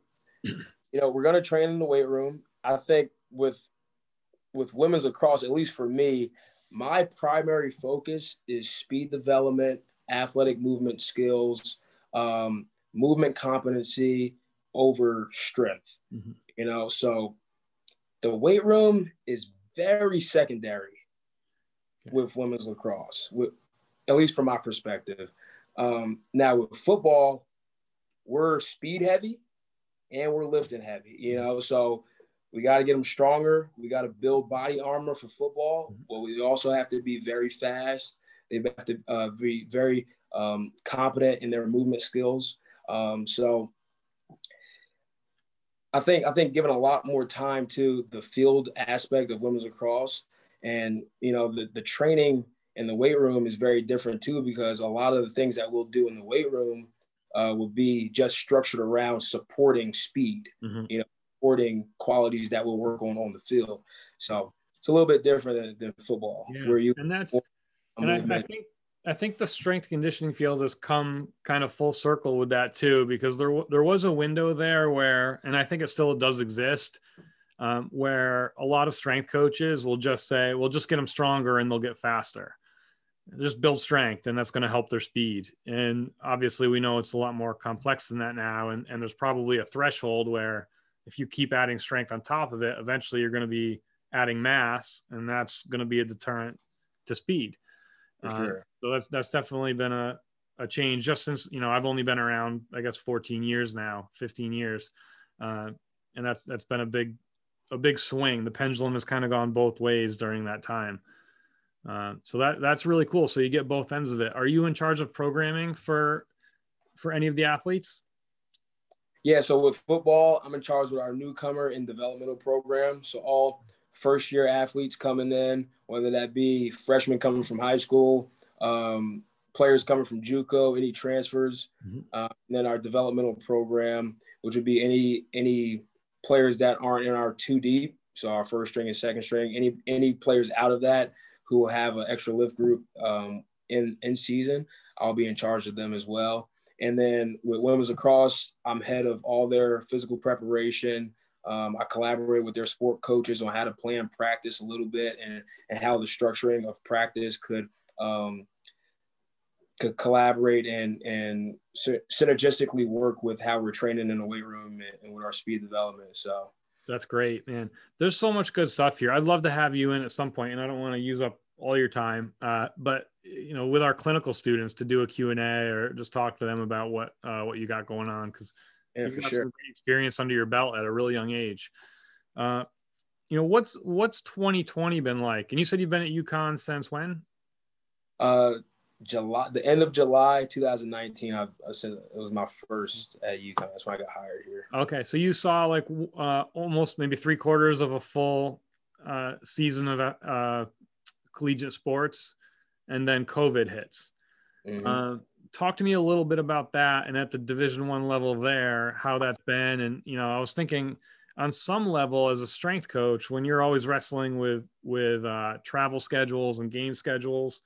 we're going to train in the weight room. I think with women's lacrosse, at least for me, my primary focus is speed development, athletic movement skills, movement competency over strength. Mm-hmm. So the weight room is very secondary with women's lacrosse, at least from my perspective. Now with football, we're speed heavy and we're lifting heavy, so we got to get them stronger. We got to build body armor for football. But we also have to be very fast. They have to be very competent in their movement skills. So I think giving a lot more time to the field aspect of women's lacrosse, and the training in the weight room is very different too, because a lot of the things that we'll do in the weight room will be just structured around supporting speed. Mm-hmm. Supporting qualities that we'll work on the field. So it's a little bit different than football, where I think the strength conditioning field has come kind of full circle with that too, because there was a window there where, and I think it still does exist, where a lot of strength coaches will just say, "We'll just get them stronger and they'll get faster. Just build strength, and that's going to help their speed." And obviously, we know it's a lot more complex than that now, and there's probably a threshold where if you keep adding strength on top of it, eventually you're going to be adding mass, and that's going to be a deterrent to speed. Sure. So that's definitely been a change just since, I've only been around, I guess, 14 years now, 15 years. And that's been a big swing. The pendulum has kind of gone both ways during that time. So that's really cool. So you get both ends of it. Are you in charge of programming for any of the athletes? Yeah, so with football, I'm in charge with our newcomer and developmental program. So all first-year athletes coming in, whether that be freshmen coming from high school, players coming from JUCO, any transfers, and then our developmental program, which would be any players that aren't in our 2 deep, so our first string and second string, any players out of that who will have an extra lift group in season, I'll be in charge of them as well. And then with women's lacrosse, I'm head of all their physical preparation. I collaborate with their sport coaches on how to plan practice a little bit, and how the structuring of practice could collaborate and synergistically work with how we're training in the weight room and with our speed development. So that's great, man. There's so much good stuff here. I'd love to have you in at some point, and I don't want to use up all your time, but with our clinical students, to do a Q&A or just talk to them about what you got going on, because you've got some great experience under your belt at a really young age. What's 2020 been like? And you said you've been at UConn since when? The end of July 2019. I said it was my first at UConn. That's when I got hired here. Okay, so you saw like almost maybe 3/4 of a full season of collegiate sports, and then COVID hits. Mm-hmm. Talk to me a little bit about that, and at the Division I level there, how that's been. And I was thinking, on some level, as a strength coach, when you're always wrestling with travel schedules and game schedules,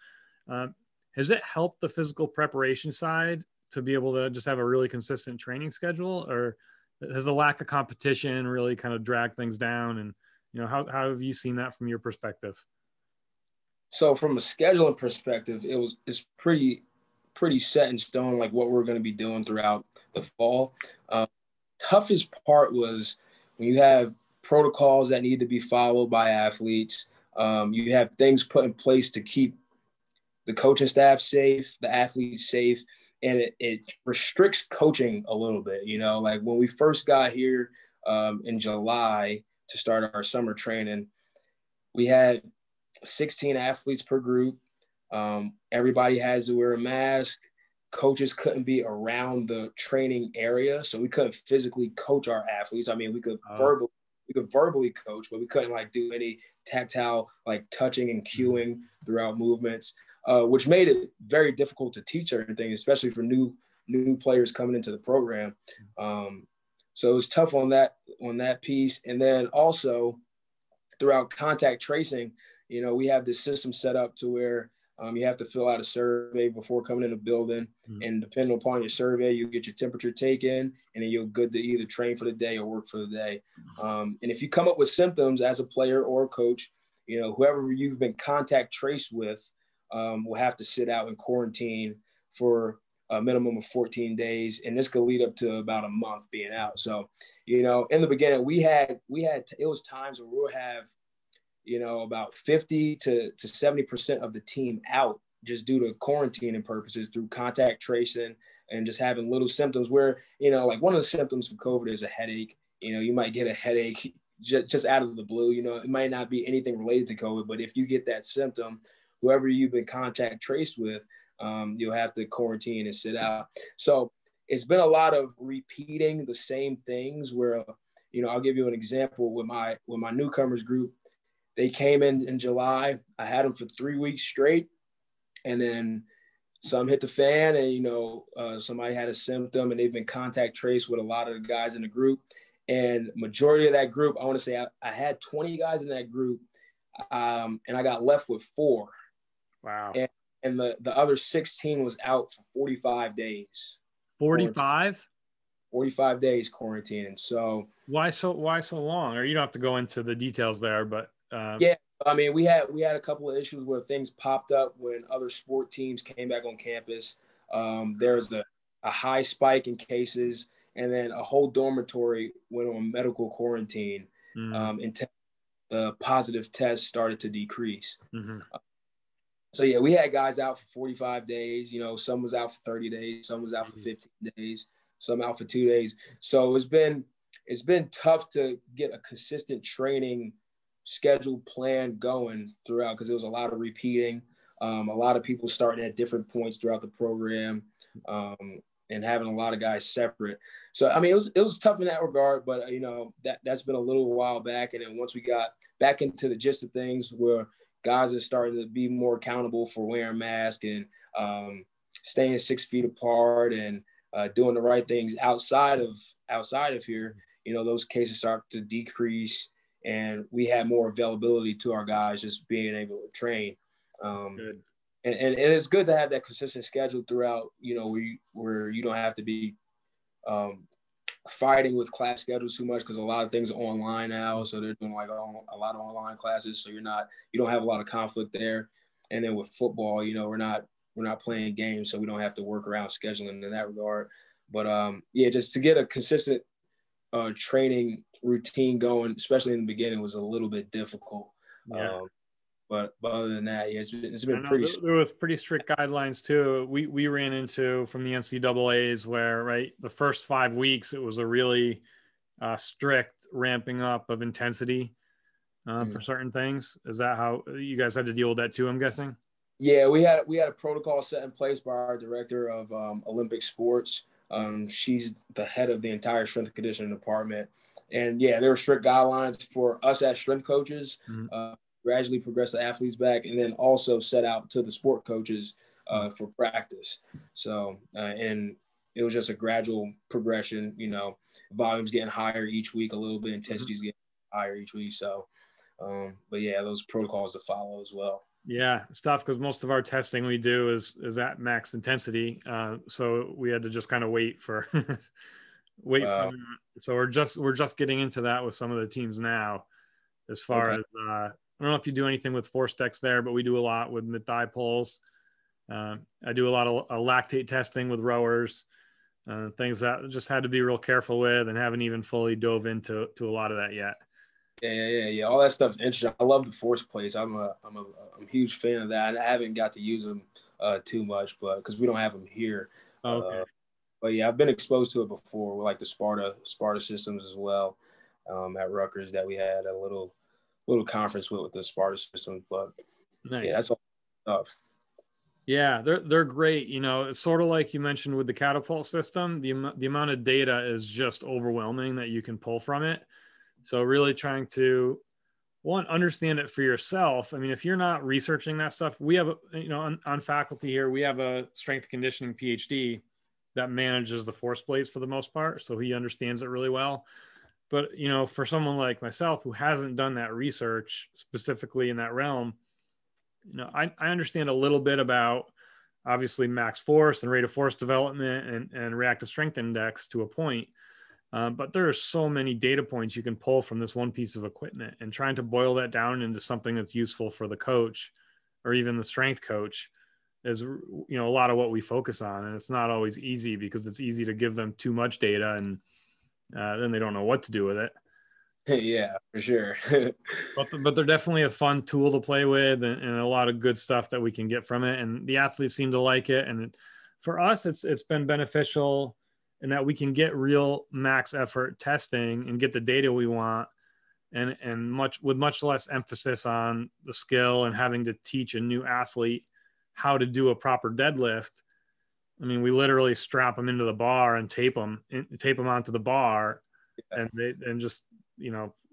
uh, has it helped the physical preparation side to be able to just have a really consistent training schedule, or has the lack of competition really kind of dragged things down? And how have you seen that from your perspective? So from a scheduling perspective, it's pretty set in stone, like what we're going to be doing throughout the fall. Toughest part was when you have protocols that need to be followed by athletes. You have things put in place to keep the coaching staff safe, the athletes safe, and it restricts coaching a little bit. Like when we first got here in July to start our summer training, we had 16 athletes per group. Everybody has to wear a mask. Coaches couldn't be around the training area, so we couldn't physically coach our athletes. I mean, we could verbally coach, but we couldn't like do any tactile like touching and cueing throughout movements, which made it very difficult to teach certain things, especially for new players coming into the program. So it was tough on that piece, and then also throughout contact tracing, we have this system set up to where you have to fill out a survey before coming in the building. And depending upon your survey, you get your temperature taken, and then you're good to either train for the day or work for the day. And if you come up with symptoms as a player or a coach, whoever you've been contact traced with will have to sit out in quarantine for a minimum of 14 days. And this could lead up to about a month being out. So, in the beginning, it was times where we'll have, about 50 to 70% of the team out just due to quarantining purposes through contact tracing and just having little symptoms where, like one of the symptoms of COVID is a headache. You might get a headache just out of the blue. It might not be anything related to COVID, but if you get that symptom, whoever you've been contact traced with, you'll have to quarantine and sit out. So it's been a lot of repeating the same things where, I'll give you an example with my newcomers group. They came in July. I had them for 3 weeks straight. And then some hit the fan and, somebody had a symptom and they've been contact traced with a lot of the guys in the group. And majority of that group, I want to say I had 20 guys in that group. And I got left with 4. Wow. And the other 16 was out for 45 days. 45? 45 days quarantining. So why so long? Or you don't have to go into the details there, but yeah, I mean, we had a couple of issues where things popped up when other sport teams came back on campus. There was a high spike in cases, and then a whole dormitory went on medical quarantine until the positive tests started to decrease. So yeah, we had guys out for 45 days. Some was out for 30 days, some was out for 15 days, some out for 2 days. So it's been tough to get a consistent training schedule plan going throughout because there was a lot of repeating, a lot of people starting at different points throughout the program, and having a lot of guys separate. So I mean, it was tough in that regard, but that's been a little while back. And then once we got back into the gist of things, where guys are starting to be more accountable for wearing masks and staying 6 feet apart and doing the right things outside of here, those cases start to decrease. And we had more availability to our guys just being able to train. Good. And it's good to have that consistent schedule throughout, where you don't have to be fighting with class schedules too much because a lot of things are online now. So they're doing like a lot of online classes. So you don't have a lot of conflict there. And then with football, we're not playing games, so we don't have to work around scheduling in that regard. But yeah, just to get a consistent training routine going, especially in the beginning, was a little bit difficult. Yeah. But other than that, yeah, it's been pretty. There was pretty strict guidelines too. We ran into from the NCAA's where the first 5 weeks it was a really strict ramping up of intensity for certain things. Is that how you guys had to deal with that too? I'm guessing. Yeah, we had a protocol set in place by our director of Olympic sports. She's the head of the entire strength and conditioning department. And yeah, there were strict guidelines for us as strength coaches, gradually progress the athletes back, and then also set out to the sport coaches for practice. So, and it was just a gradual progression. Volume's getting higher each week a little bit, intensity's getting higher each week. So, but yeah, those protocols to follow as well. Yeah, it's tough because most of our testing we do is at max intensity. So we had to just kind of wait for wait for Wow. that. So we're just getting into that with some of the teams now. As far Okay. as I don't know if you do anything with force decks there, but we do a lot with mid-thigh pulls. I do a lot of lactate testing with rowers, things that just had to be real careful with, and haven't even fully dove into a lot of that yet. Yeah. All that stuff's interesting. I love the force plates. I'm a huge fan of that. I haven't got to use them too much, but because we don't have them here. Okay. But yeah, I've been exposed to it before with like the Sparta systems as well at Rutgers that we had a little conference with the Sparta systems. But Nice. yeah, that's all stuff. Yeah, they're great. It's sort of like you mentioned with the catapult system. The amount of data is just overwhelming that you can pull from it. So really trying to understand it for yourself. I mean, if you're not researching that stuff, we have on faculty here, we have a strength conditioning PhD that manages the force plates for the most part, so he understands it really well. But for someone like myself who hasn't done that research specifically in that realm, I understand a little bit about obviously max force and rate of force development and reactive strength index to a point. But there are so many data points you can pull from this one piece of equipment, and trying to boil that down into something that's useful for the coach or even the strength coach is, a lot of what we focus on. And it's not always easy because it's easy to give them too much data and then they don't know what to do with it. Yeah, for sure. But they're definitely a fun tool to play with, and a lot of good stuff that we can get from it. And the athletes seem to like it. And for us, it's been beneficial in that we can get real max effort testing and get the data we want, and much less emphasis on the skill and having to teach a new athlete how to do a proper deadlift. I mean, we literally strap them into the bar and tape them onto the bar, Yeah. and just,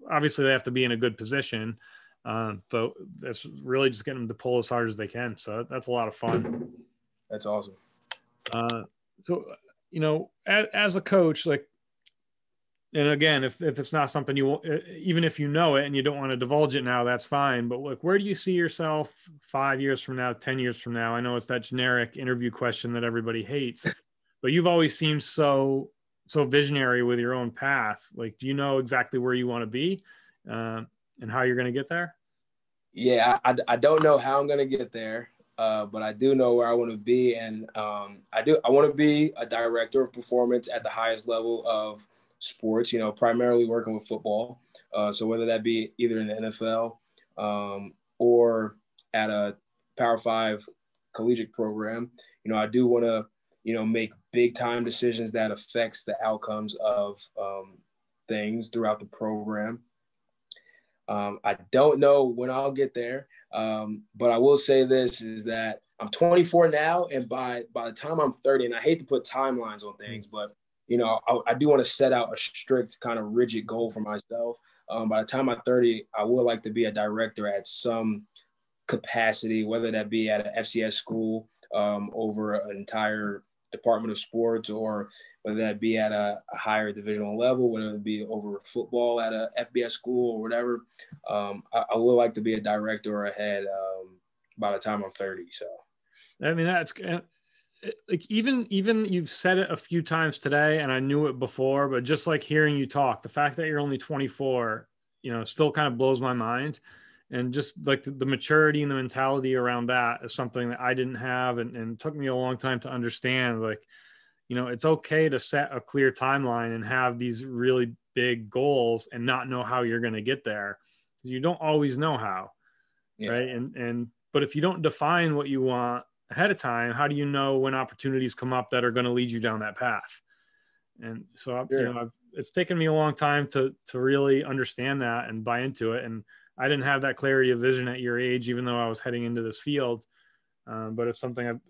obviously they have to be in a good position, but that's really just getting them to pull as hard as they can. So that's a lot of fun. That's awesome. So, as a coach, like, and again, if it's not something even if you know it and you don't want to divulge it now, that's fine. But like, where do you see yourself 5 years from now, 10 years from now? I know it's that generic interview question that everybody hates, but you've always seemed so visionary with your own path. Like, do you know exactly where you want to be, and how you're going to get there? Yeah, I don't know how I'm going to get there, but I do know where I want to be. And I want to be a director of performance at the highest level of sports, primarily working with football. So whether that be either in the NFL or at a Power 5 collegiate program, I do want to, make big time decisions that affects the outcomes of things throughout the program. I don't know when I'll get there, but I will say this is that I'm 24 now, and by the time I'm 30, and I hate to put timelines on things, but I do want to set out a strict kind of rigid goal for myself. By the time I'm 30, I would like to be a director at some capacity, whether that be at an FCS school over an entire department of sports, or whether that be at a higher divisional level, whether it be over football at a FBS school or whatever. I would like to be a director or a head by the time I'm 30. So, I mean, that's like, even you've said it a few times today, and I knew it before, but just like hearing you talk, the fact that you're only 24, still kind of blows my mind. And just like the maturity and the mentality around that is something that I didn't have, and took me a long time to understand. Like, it's okay to set a clear timeline and have these really big goals and not know how you're going to get there, because you don't always know how. Yeah. Right. But if you don't define what you want ahead of time, how do you know when opportunities come up that are going to lead you down that path? And so, sure. It's taken me a long time to really understand that and buy into it. And I didn't have that clarity of vision at your age, even though I was heading into this field. But it's something I've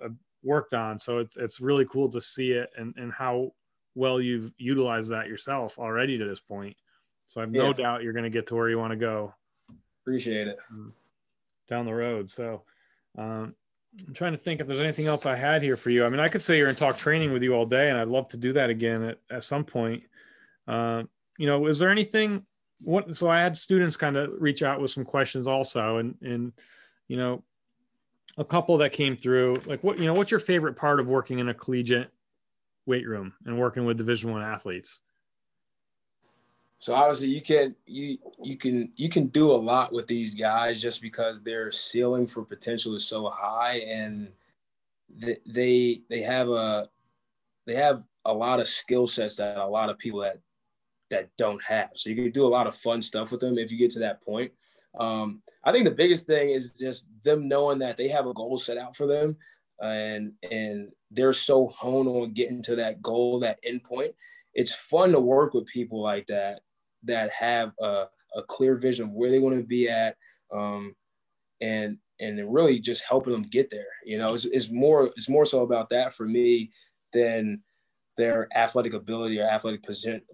worked on. So it's really cool to see it, and how well you've utilized that yourself already to this point. So I have no doubt you're going to get to where you want to go. Appreciate it. Down the road. So I'm trying to think if there's anything else I had here for you. I mean, I could sit here and talk training with you all day, and I'd love to do that again at some point. Uh, is there anything, so I had students kind of reach out with some questions also, and, you know, a couple that came through, like what's your favorite part of working in a collegiate weight room and working with Division I athletes? So obviously you can do a lot with these guys just because their ceiling for potential is so high, and they have a lot of skill sets that a lot of people that don't have. So you can do a lot of fun stuff with them if you get to that point. I think the biggest thing is just them knowing that they have a goal set out for them, and they're so honed on getting to that goal, that end point. It's fun to work with people like that have a clear vision of where they want to be at, and really just helping them get there. It's more so about that for me than their athletic ability or athletic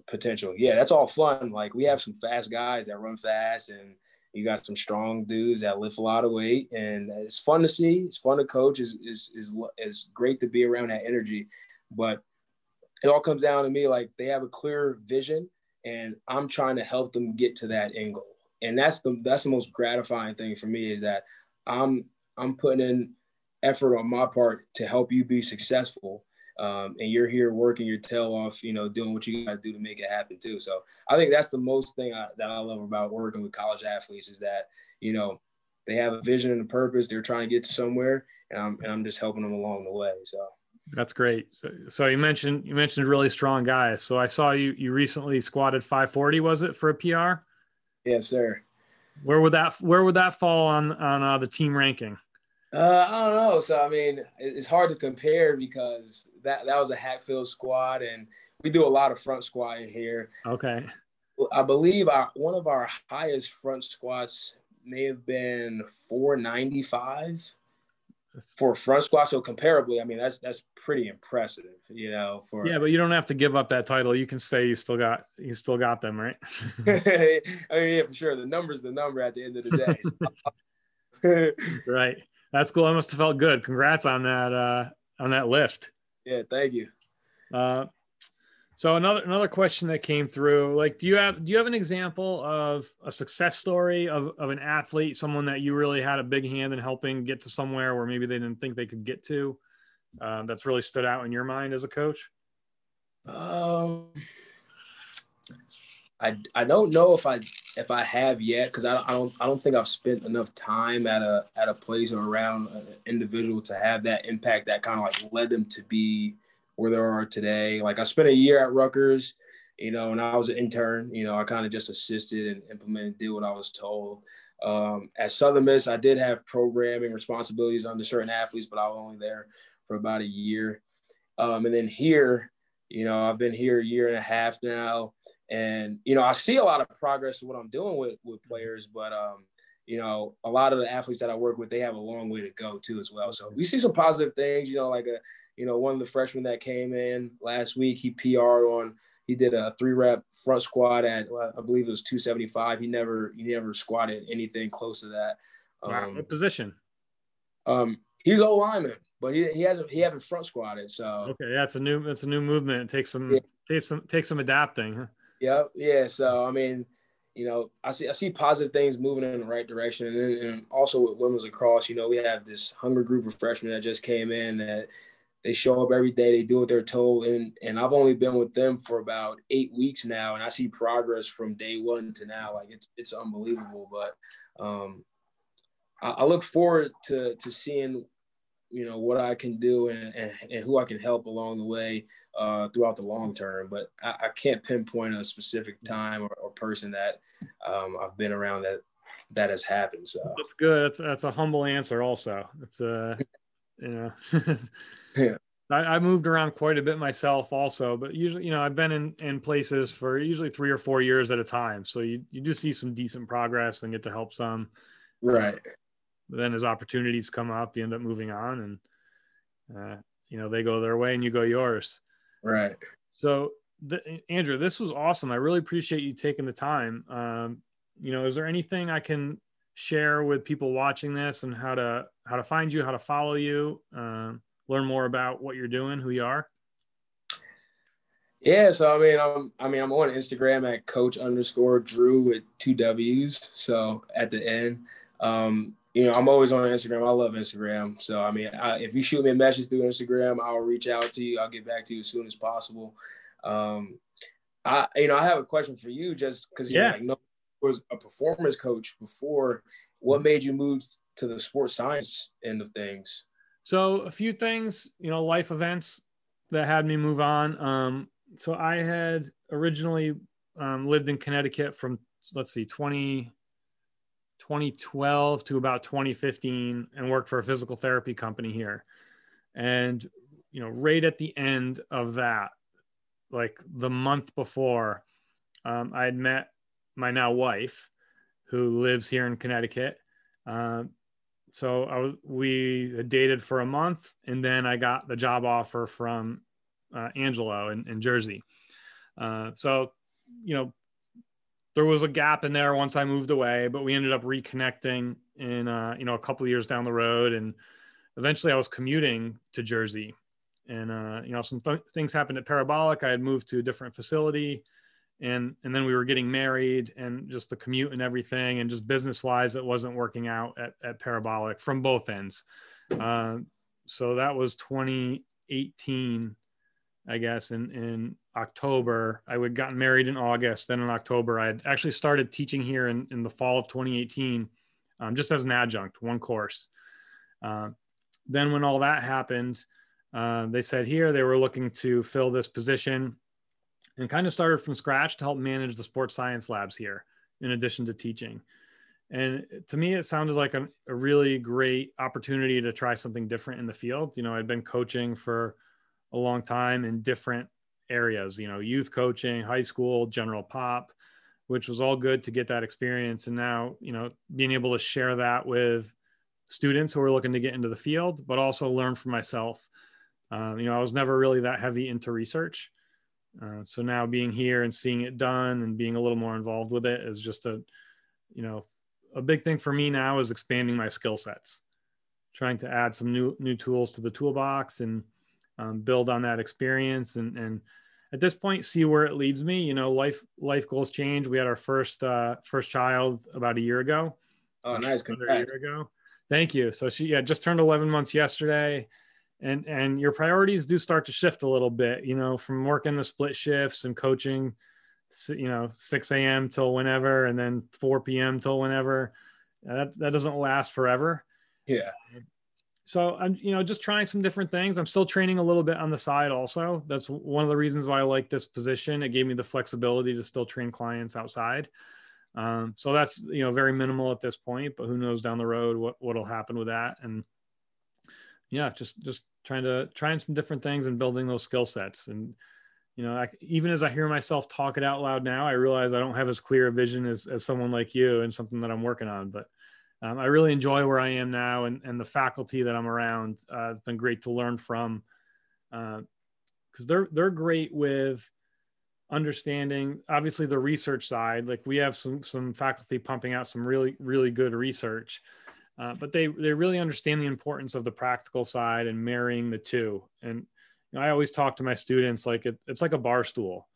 potential. Yeah, that's all fun. Like, we have some fast guys that run fast, and you got some strong dudes that lift a lot of weight, and it's fun to see. It's fun to coach. It's great to be around that energy, but it all comes down to me. Like, they have a clear vision, and I'm trying to help them get to that end goal. And that's the most gratifying thing for me, is that I'm putting in effort on my part to help you be successful. And you're here working your tail off, doing what you got to do to make it happen too. So I think that's the most thing that I love about working with college athletes, is that, they have a vision and a purpose. They're trying to get to somewhere, and I'm just helping them along the way. So. That's great. So you mentioned really strong guys. So I saw you recently squatted 540, was it, for a PR? Yes, sir. Where would that fall on the team ranking? I don't know. So I mean, it's hard to compare because that was a Hatfield squat, and we do a lot of front squatting here. Okay. I believe one of our highest front squats may have been 495 for a front squat. So comparably, I mean, that's pretty impressive, Yeah, but you don't have to give up that title. You can say you still got them, right? I mean, yeah, for sure. The number's the number at the end of the day. So. Right. That's cool. I must have felt good. Congrats on that lift. Yeah, thank you. So another question that came through, like, do you have an example of a success story of an athlete, someone that you really had a big hand in helping get to somewhere where maybe they didn't think they could get to, that's really stood out in your mind as a coach? I don't know if I have yet, because I don't think I've spent enough time at a place or around an individual to have that impact that kind of like led them to be where they are today. Like, I spent a year at Rutgers, and I was an intern. I kind of just assisted and implemented, did what I was told. At Southern Miss, I did have programming responsibilities under certain athletes, but I was only there for about a year. And then here, I've been here a year and a half now, and I see a lot of progress in what I'm doing with players, but a lot of the athletes that I work with, they have a long way to go too as well. So we see some positive things, like one of the freshmen that came in last week, he he did a 3-rep front squat at, I believe it was 275. He never squatted anything close to that. Wow. What position? He's O lineman, but he haven't front squatted. So okay, that's a new movement. It takes some adapting. Huh? Yeah. So I mean, I see positive things moving in the right direction, and also with women's lacrosse, we have this hunger group of freshmen that just came in that they show up every day, they do what they're told, and I've only been with them for about 8 weeks now, and I see progress from day one to now. Like, it's unbelievable. But I look forward to seeing what I can do and who I can help along the way throughout the long term. But I can't pinpoint a specific time or person that I've been around that has happened. So that's good. That's a humble answer. Also, it's yeah. I moved around quite a bit myself also, but usually, I've been in places for usually 3 or 4 years at a time. So you do see some decent progress and get to help some. Right. But then as opportunities come up, you end up moving on, and they go their way and you go yours. Right. So Andrew, this was awesome. I really appreciate you taking the time. Is there anything I can share with people watching this and how to find you, how to follow you, learn more about what you're doing, who you are? Yeah, so I'm on Instagram at coach_Drew with 2 W's. So at the end, I'm always on Instagram. I love Instagram. So if you shoot me a message through Instagram, I'll reach out to you. I'll get back to you as soon as possible. I have a question for you, just because Yeah. was a performance coach before. What made you move to the sports science end of things? So a few things, life events that had me move on. So I had originally lived in Connecticut from, let's see, 2012 to about 2015, and worked for a physical therapy company here. And, right at the end of that, like the month before, I had met my now wife, who lives here in Connecticut. So we had dated for a month, and then I got the job offer from Angelo in Jersey. So, there was a gap in there once I moved away, but we ended up reconnecting in, a couple of years down the road. And eventually I was commuting to Jersey, and, some things happened at Parabolic. I had moved to a different facility, and then we were getting married, and just the commute and everything, and just business wise, it wasn't working out at Parabolic from both ends. So that was 2018, I guess. In October, I had gotten married in August. Then in October, I had actually started teaching here in the fall of 2018, just as an adjunct, one course. Then when all that happened, they said here they were looking to fill this position, and kind of started from scratch to help manage the sports science labs here, in addition to teaching. And to me, it sounded like a really great opportunity to try something different in the field. I'd been coaching for a long time in different areas, youth coaching, high school, general pop, which was all good to get that experience. And now, being able to share that with students who are looking to get into the field, but also learn from myself. I was never really that heavy into research. So now being here and seeing it done and being a little more involved with it is just a big thing for me now, is expanding my skill sets, trying to add some new tools to the toolbox, and build on that experience. And at this point, see where it leads me. Life goals change. We had our first child about a year ago. Oh, nice. Congrats. A year ago. Thank you. So she just turned 11 months yesterday. And your priorities do start to shift a little bit, from working the split shifts and coaching, 6 a.m. till whenever, and then 4 p.m. till whenever. That doesn't last forever. Yeah. So I'm, just trying some different things. I'm still training a little bit on the side also. That's one of the reasons why I like this position. It gave me the flexibility to still train clients outside. So that's, very minimal at this point, but who knows down the road what'll happen with that. And yeah, just trying some different things and building those skill sets. And, even as I hear myself talk it out loud now, I realize I don't have as clear a vision as someone like you, and something that I'm working on. But I really enjoy where I am now, and the faculty that I'm around. It's been great to learn from, because they're great with understanding, obviously, the research side. Like, we have some faculty pumping out some really, really good research, but they really understand the importance of the practical side and marrying the two. And I always talk to my students like it's like a bar stool.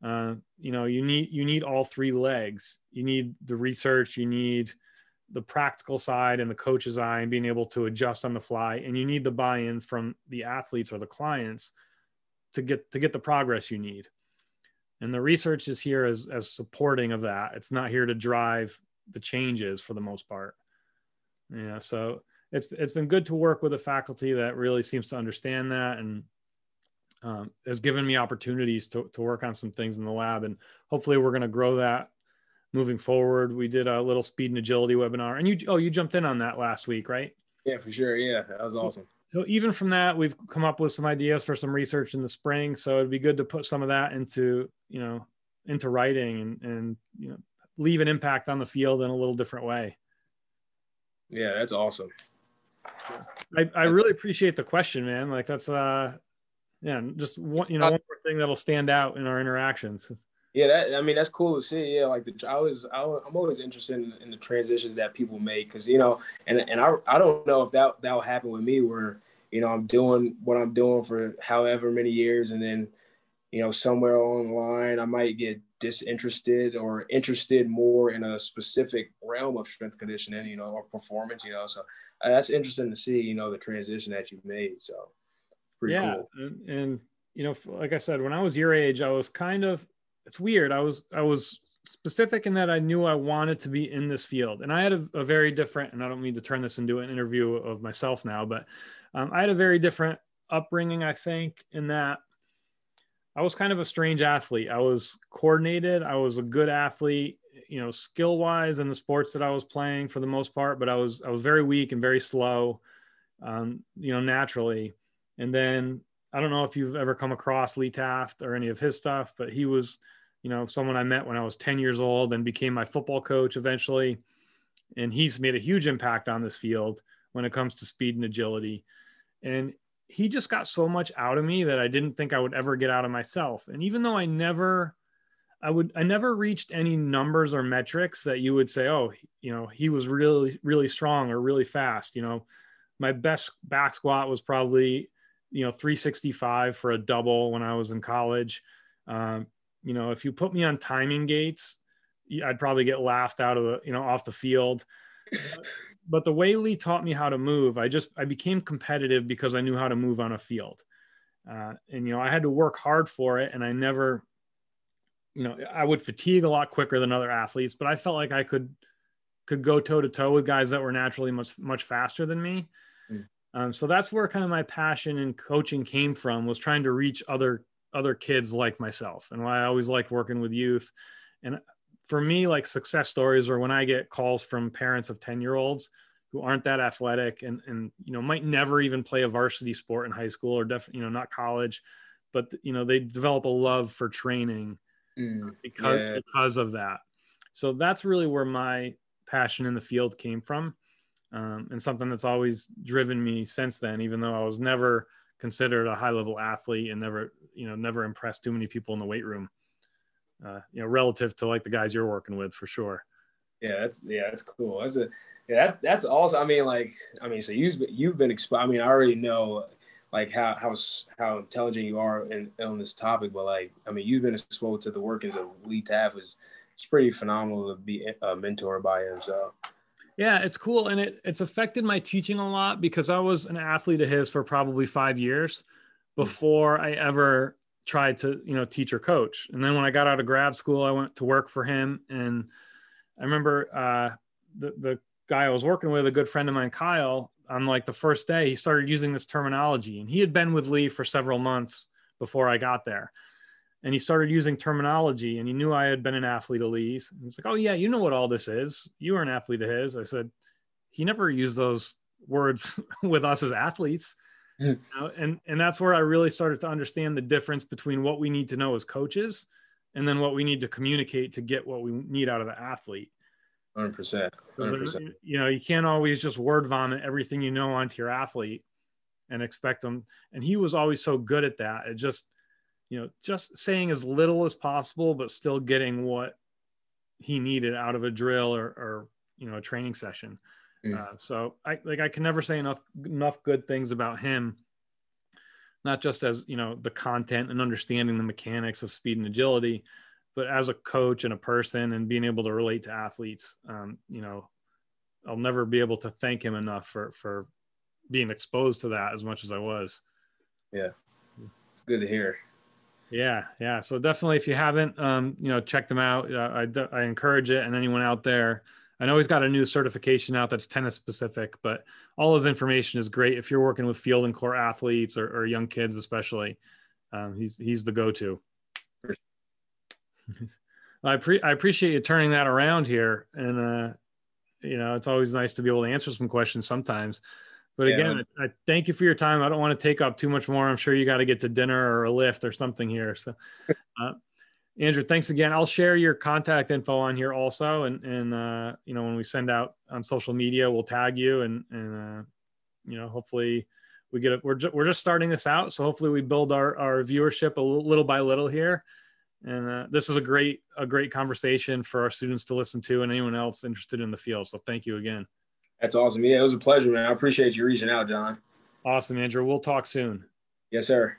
You need all three legs. You need the research, you need the practical side, and the coach's eye, and being able to adjust on the fly. And you need the buy-in from the athletes or the clients to get the progress you need. And the research is here as supporting of that. It's not here to drive the changes for the most part. Yeah. So it's been good to work with a faculty that really seems to understand that, and has given me opportunities to work on some things in the lab. And hopefully we're going to grow that moving forward. We did a little speed and agility webinar, and you jumped in on that last week, right? Yeah, for sure. Yeah, that was awesome. So even from that, we've come up with some ideas for some research in the spring. So it'd be good to put some of that into writing, and leave an impact on the field in a little different way. Yeah, that's awesome. I really appreciate the question, man. Like, that's just one more thing that'll stand out in our interactions. Yeah, I mean, that's cool to see. Yeah, like I'm always interested in the transitions that people make, because and I don't know if that'll happen with me, where I'm doing what I'm doing for however many years, and then somewhere along the line I might get disinterested or interested more in a specific realm of strength conditioning, or performance. So that's interesting to see, the transition that you've made. So pretty Yeah. cool. And like I said, when I was your age, I was it's weird. I was specific in that I knew I wanted to be in this field. And I had a very different, and I don't mean to turn this into an interview of myself now, but I had a very different upbringing, I think, in that I was kind of a strange athlete. I was coordinated. I was a good athlete, skill wise in the sports that I was playing for the most part, but I was very weak and very slow, naturally. And then I don't know if you've ever come across Lee Taft or any of his stuff, but he was, someone I met when I was 10 years old and became my football coach eventually. And he's made a huge impact on this field when it comes to speed and agility. And he just got so much out of me that I didn't think I would ever get out of myself. And even though I never reached any numbers or metrics that you would say, oh, he was really, really strong or really fast. My best back squat was probably, 365 for a double when I was in college. If you put me on timing gates, I'd probably get laughed out of off the field. But the way Lee taught me how to move, I became competitive because I knew how to move on a field. And I had to work hard for it. And I never, I would fatigue a lot quicker than other athletes, but I felt like I could go toe to toe with guys that were naturally much, much faster than me. So that's where kind of my passion in coaching came from, was trying to reach other kids like myself, and why I always like working with youth. And for me, like, success stories are when I get calls from parents of 10-year-olds who aren't that athletic and might never even play a varsity sport in high school, or definitely, not college, but they develop a love for training because of that. So that's really where my passion in the field came from. And something that's always driven me since then, even though I was never considered a high level athlete and never impressed too many people in the weight room, relative to like the guys you're working with, for sure. Yeah, that's cool. That's awesome. So you've been exposed. I already know like how intelligent you are on this topic, but you've been exposed to the workings of Lee Taft. It's pretty phenomenal to be mentored by him. So yeah, it's cool. And it's affected my teaching a lot, because I was an athlete of his for probably 5 years before I ever tried to, teach or coach. And then when I got out of grad school, I went to work for him. And I remember the guy I was working with, a good friend of mine, Kyle, on like the first day, he started using this terminology, and he had been with Lee for several months before I got there. And he started using terminology, and he knew I had been an athlete of Lee's. And he's like, "Oh yeah, you know what all this is. You were an athlete of his." I said, "He never used those words with us as athletes." And that's where I really started to understand the difference between what we need to know as coaches and then what we need to communicate to get what we need out of the athlete. 100%. 100%. You can't always just word vomit everything you know onto your athlete and expect them. And he was always so good at that. It just saying as little as possible, but still getting what he needed out of a drill or a training session. So I can never say enough good things about him, not just as, the content and understanding the mechanics of speed and agility, but as a coach and a person and being able to relate to athletes. I'll never be able to thank him enough for being exposed to that as much as I was. Yeah. Good to hear. Yeah. So definitely, if you haven't, check them out. I encourage it. And anyone out there, I know he's got a new certification out that's tennis specific, but all his information is great if you're working with field and core athletes or young kids, especially. He's the go-to. I appreciate you turning that around here. And, it's always nice to be able to answer some questions sometimes. But again, I thank you for your time. I don't want to take up too much more. I'm sure you got to get to dinner or a lift or something here. So, Andrew, thanks again. I'll share your contact info on here also. And when we send out on social media, we'll tag you and hopefully we get it. We're just starting this out. So hopefully we build our viewership a little by little here. And this is a great conversation for our students to listen to and anyone else interested in the field. So thank you again. That's awesome. Yeah, it was a pleasure, man. I appreciate you reaching out, John. Awesome, Andrew. We'll talk soon. Yes, sir.